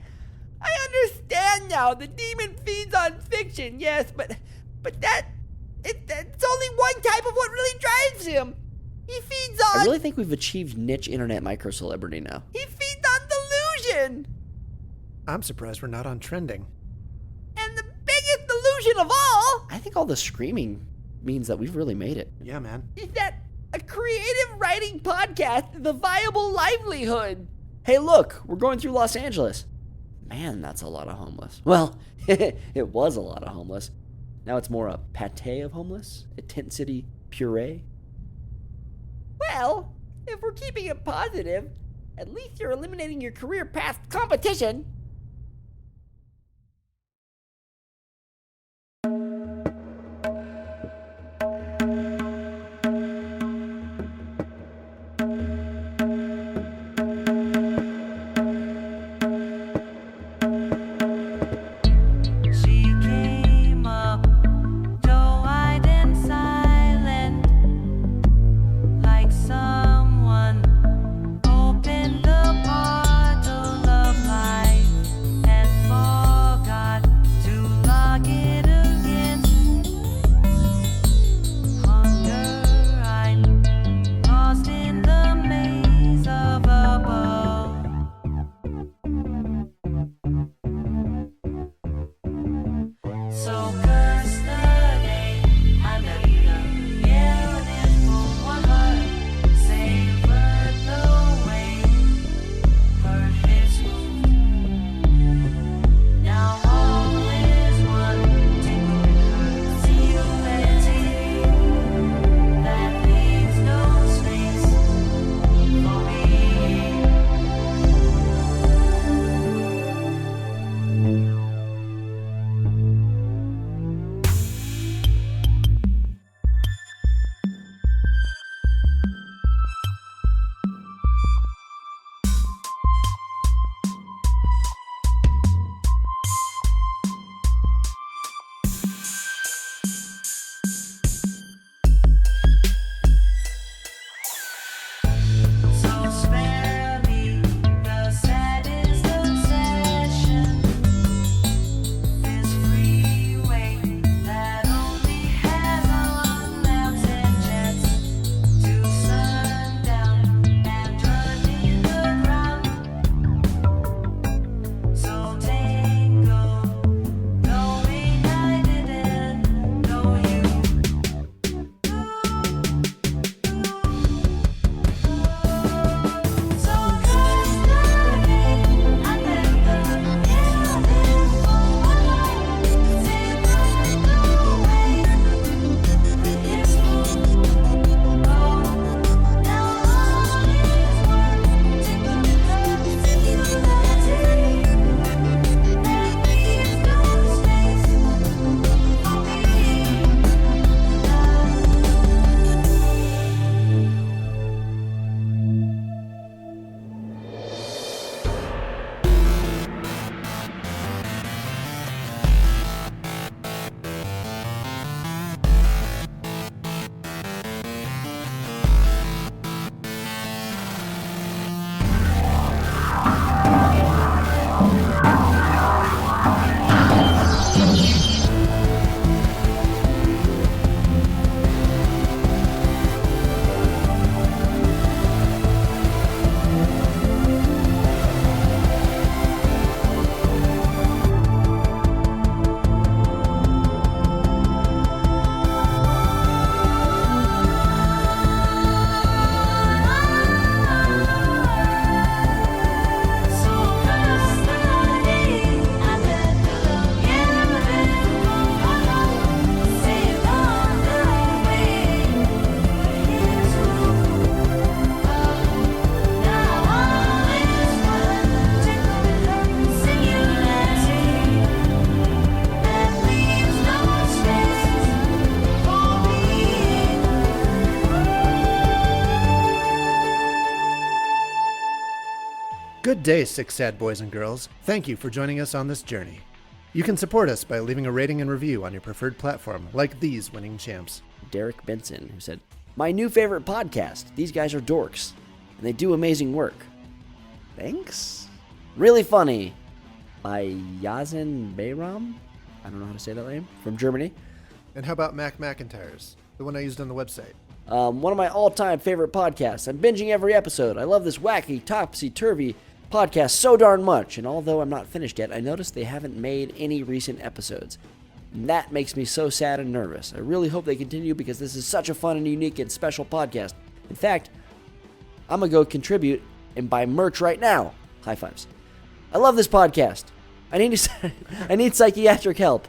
I understand now. The demon feeds on fiction, yes, but it's only one type of what really drives him. He feeds on... I really think we've achieved niche internet micro-celebrity now. He feeds on delusion. I'm surprised we're not on trending. And the biggest delusion of all... I think all the screaming means that we've really made it. Yeah, man. is that a creative writing podcast is a viable livelihood. Hey, look, we're going through Los Angeles. Man, that's a lot of homeless. Well, it was a lot of homeless. Now it's more a pate of homeless, a tent city puree. Well, if we're keeping it positive, at least you're eliminating your career path competition. Good day, sick, sad boys and girls. Thank you for joining us on this journey. You can support us by leaving a rating and review on your preferred platform, like these winning champs. Derek Benson, who said, "My new favorite podcast. These guys are dorks, and they do amazing work. Thanks. Really funny." By Yasin Bayram. I don't know how to say that name. From Germany. And how about Mac McIntyre's, the one I used on the website? One of my all-time favorite podcasts. I'm binging every episode. I love this wacky, topsy-turvy podcast so darn much. And although I'm not finished yet, I noticed they haven't made any recent episodes. And that makes me so sad and nervous. I really hope they continue because this is such a fun and unique and special podcast. In fact, I'm going to go contribute and buy merch right now. High fives. I love this podcast. I need psychiatric help.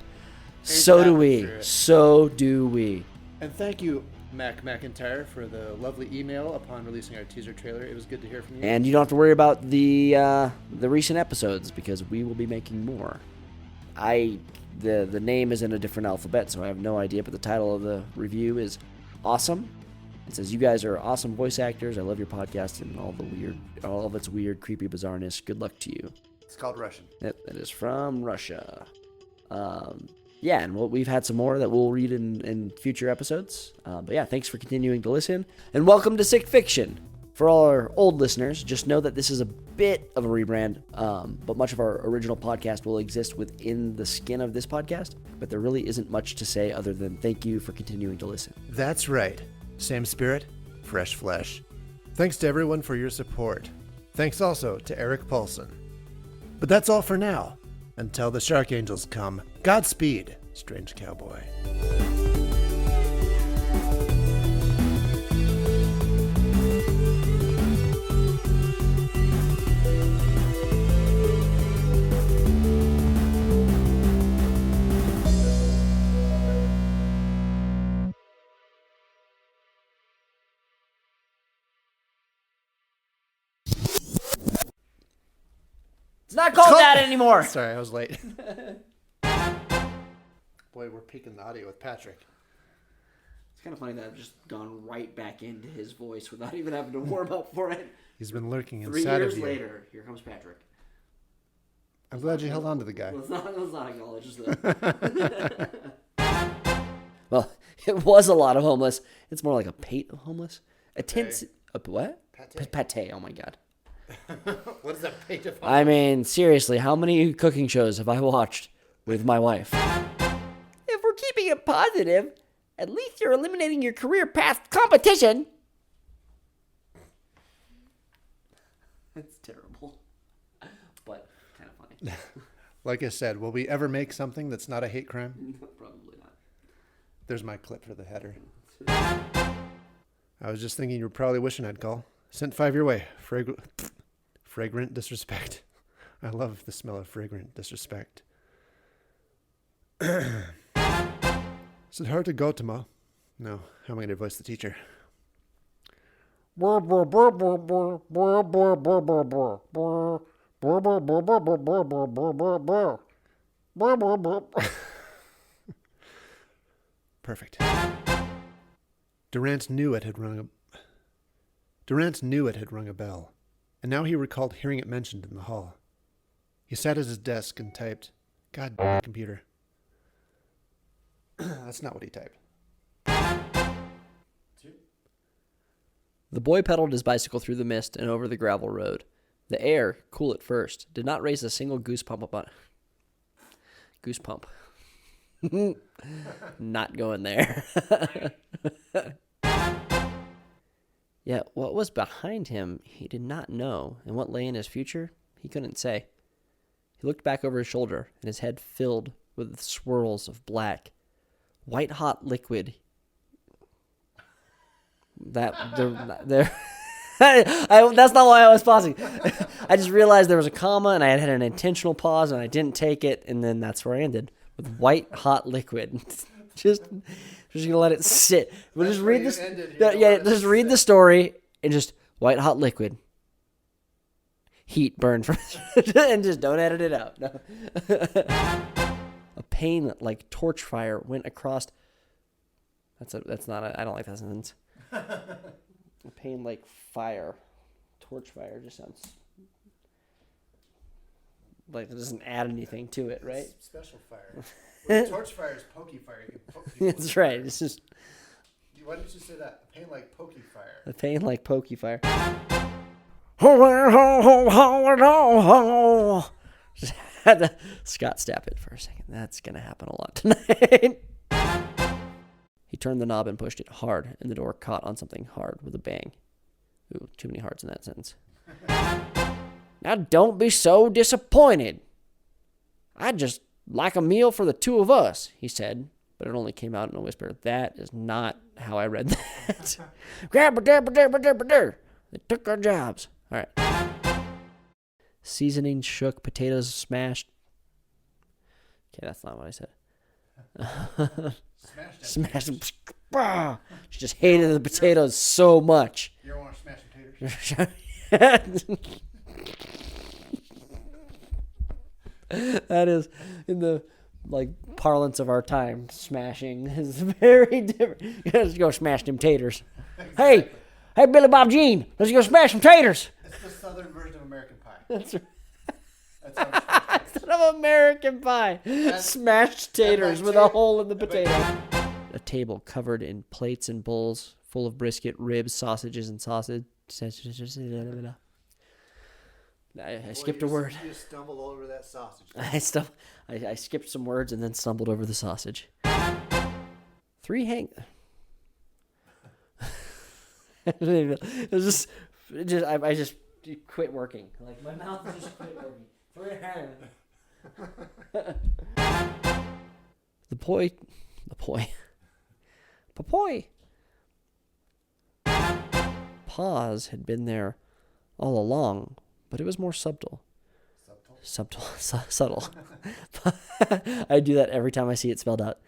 So do we. So do we. And thank you, Mac McIntyre, for the lovely email upon releasing our teaser trailer. It was good to hear from you. And you don't have to worry about the recent episodes because we will be making more. The name is in a different alphabet, so I have no idea, but the title of the review is awesome. It says, "You guys are awesome voice actors. I love your podcast and all of its weird, creepy bizarreness. Good luck to you." It's called Russian. That is from Russia. Yeah, and we've had some more that we'll read in future episodes. But yeah, thanks for continuing to listen. And welcome to Sick Fiction. For all our old listeners, just know that this is a bit of a rebrand, but much of our original podcast will exist within the skin of this podcast. But there really isn't much to say other than thank you for continuing to listen. That's right. Same spirit, fresh flesh. Thanks to everyone for your support. Thanks also to Eric Paulson. But that's all for now. Until the Shark Angels come, Godspeed, strange cowboy. It's not called that anymore. Sorry, I was late. Boy, we're peaking the audio with Patrick. It's kind of funny that I've just gone right back into his voice without even having to warm up for it. He's been lurking 3 inside years of you. later, here comes Patrick. I'm glad you held on to the guy. Let's not acknowledge that. Well, it was a lot of homeless. It's more like a pate of homeless. A what? Pate. Oh my god. What is that page of? I mean, seriously, how many cooking shows have I watched with my wife? If we're keeping it positive, at least you're eliminating your career path competition. It's terrible, but kind of funny. Like I said, will we ever make something that's not a hate crime? Probably not. There's my clip for the header. I was just thinking you were probably wishing I'd call. Sent 5 your way. Fragrant disrespect. I love the smell of fragrant disrespect. Is it hard to go, Tama? No. How am I going to voice the teacher? Perfect. Durant knew it had rung a bell, and now he recalled hearing it mentioned in the hall. He sat at his desk and typed, "God damn it, computer." That's not what he typed. The boy pedaled his bicycle through the mist and over the gravel road. The air, cool at first, did not raise a single goosebump upon it. Goosebump. Not going there. Yet what was behind him, he did not know, and what lay in his future, he couldn't say. He looked back over his shoulder, and his head filled with swirls of black, white-hot liquid. That's not why I was pausing. I just realized there was a comma, and I had an intentional pause, and I didn't take it, and then that's where I ended, with white-hot liquid. Just gonna let it sit. We'll just read this. Just read the story and just white hot liquid. Heat burned from, and just don't edit it out. No. A pain like torch fire went across. That's not. I don't like that sentence. A pain like fire, torch fire just sounds Like, it doesn't add anything to it, right? It's special fire. Well, torch fire is pokey fire. You can poke people with That's right. fire. It's just Why didn't you say that? A pain like pokey fire. a pain like pokey fire. Just had to Scott Stapp it for a second. That's going to happen a lot tonight. He turned the knob and pushed it hard, and the door caught on something hard with a bang. Ooh, too many hearts in that sentence. Now don't be so disappointed. I'd just like a meal for the two of us, he said, but it only came out in a whisper. That is not how I read that. They took our jobs. All right. Seasoning shook, potatoes smashed. Okay, that's not what I said. Smash them. She just hated the potatoes so much. You ever want to smash some taters? That is, in the parlance of our time, smashing is very different. Let's go smash them taters. Hey, Billy Bob Jean, let's go smash some taters. It's the southern version of American Pie. That's right. That's how it's supposed to taste. Instead of American Pie, smashed taters with a hole in the potato. A table covered in plates and bowls full of brisket, ribs, sausages, and sausage. I skipped a word. You just stumbled over that sausage. I skipped some words and then stumbled over the sausage. It was just I just quit working. Like, my mouth just quit working. The poi. Pause had been there all along, but it was more subtle. Subtle. I do that every time I see it spelled out.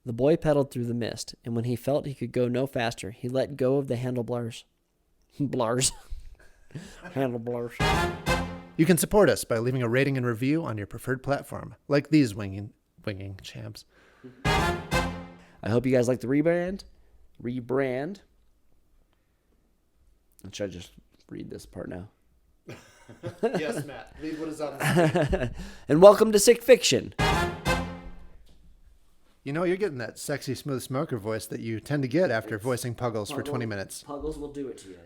The boy pedaled through the mist, and when he felt he could go no faster, he let go of the handlebars. Handlebars. You can support us by leaving a rating and review on your preferred platform, like these winging champs. I hope you guys like the rebrand. And should I just read this part now? Yes, Matt. Read what is on the screen. And welcome to Sick Fiction. You know, you're getting that sexy, smooth smoker voice that you tend to get after voicing Puggles for 20 minutes. Puggles will do it to you.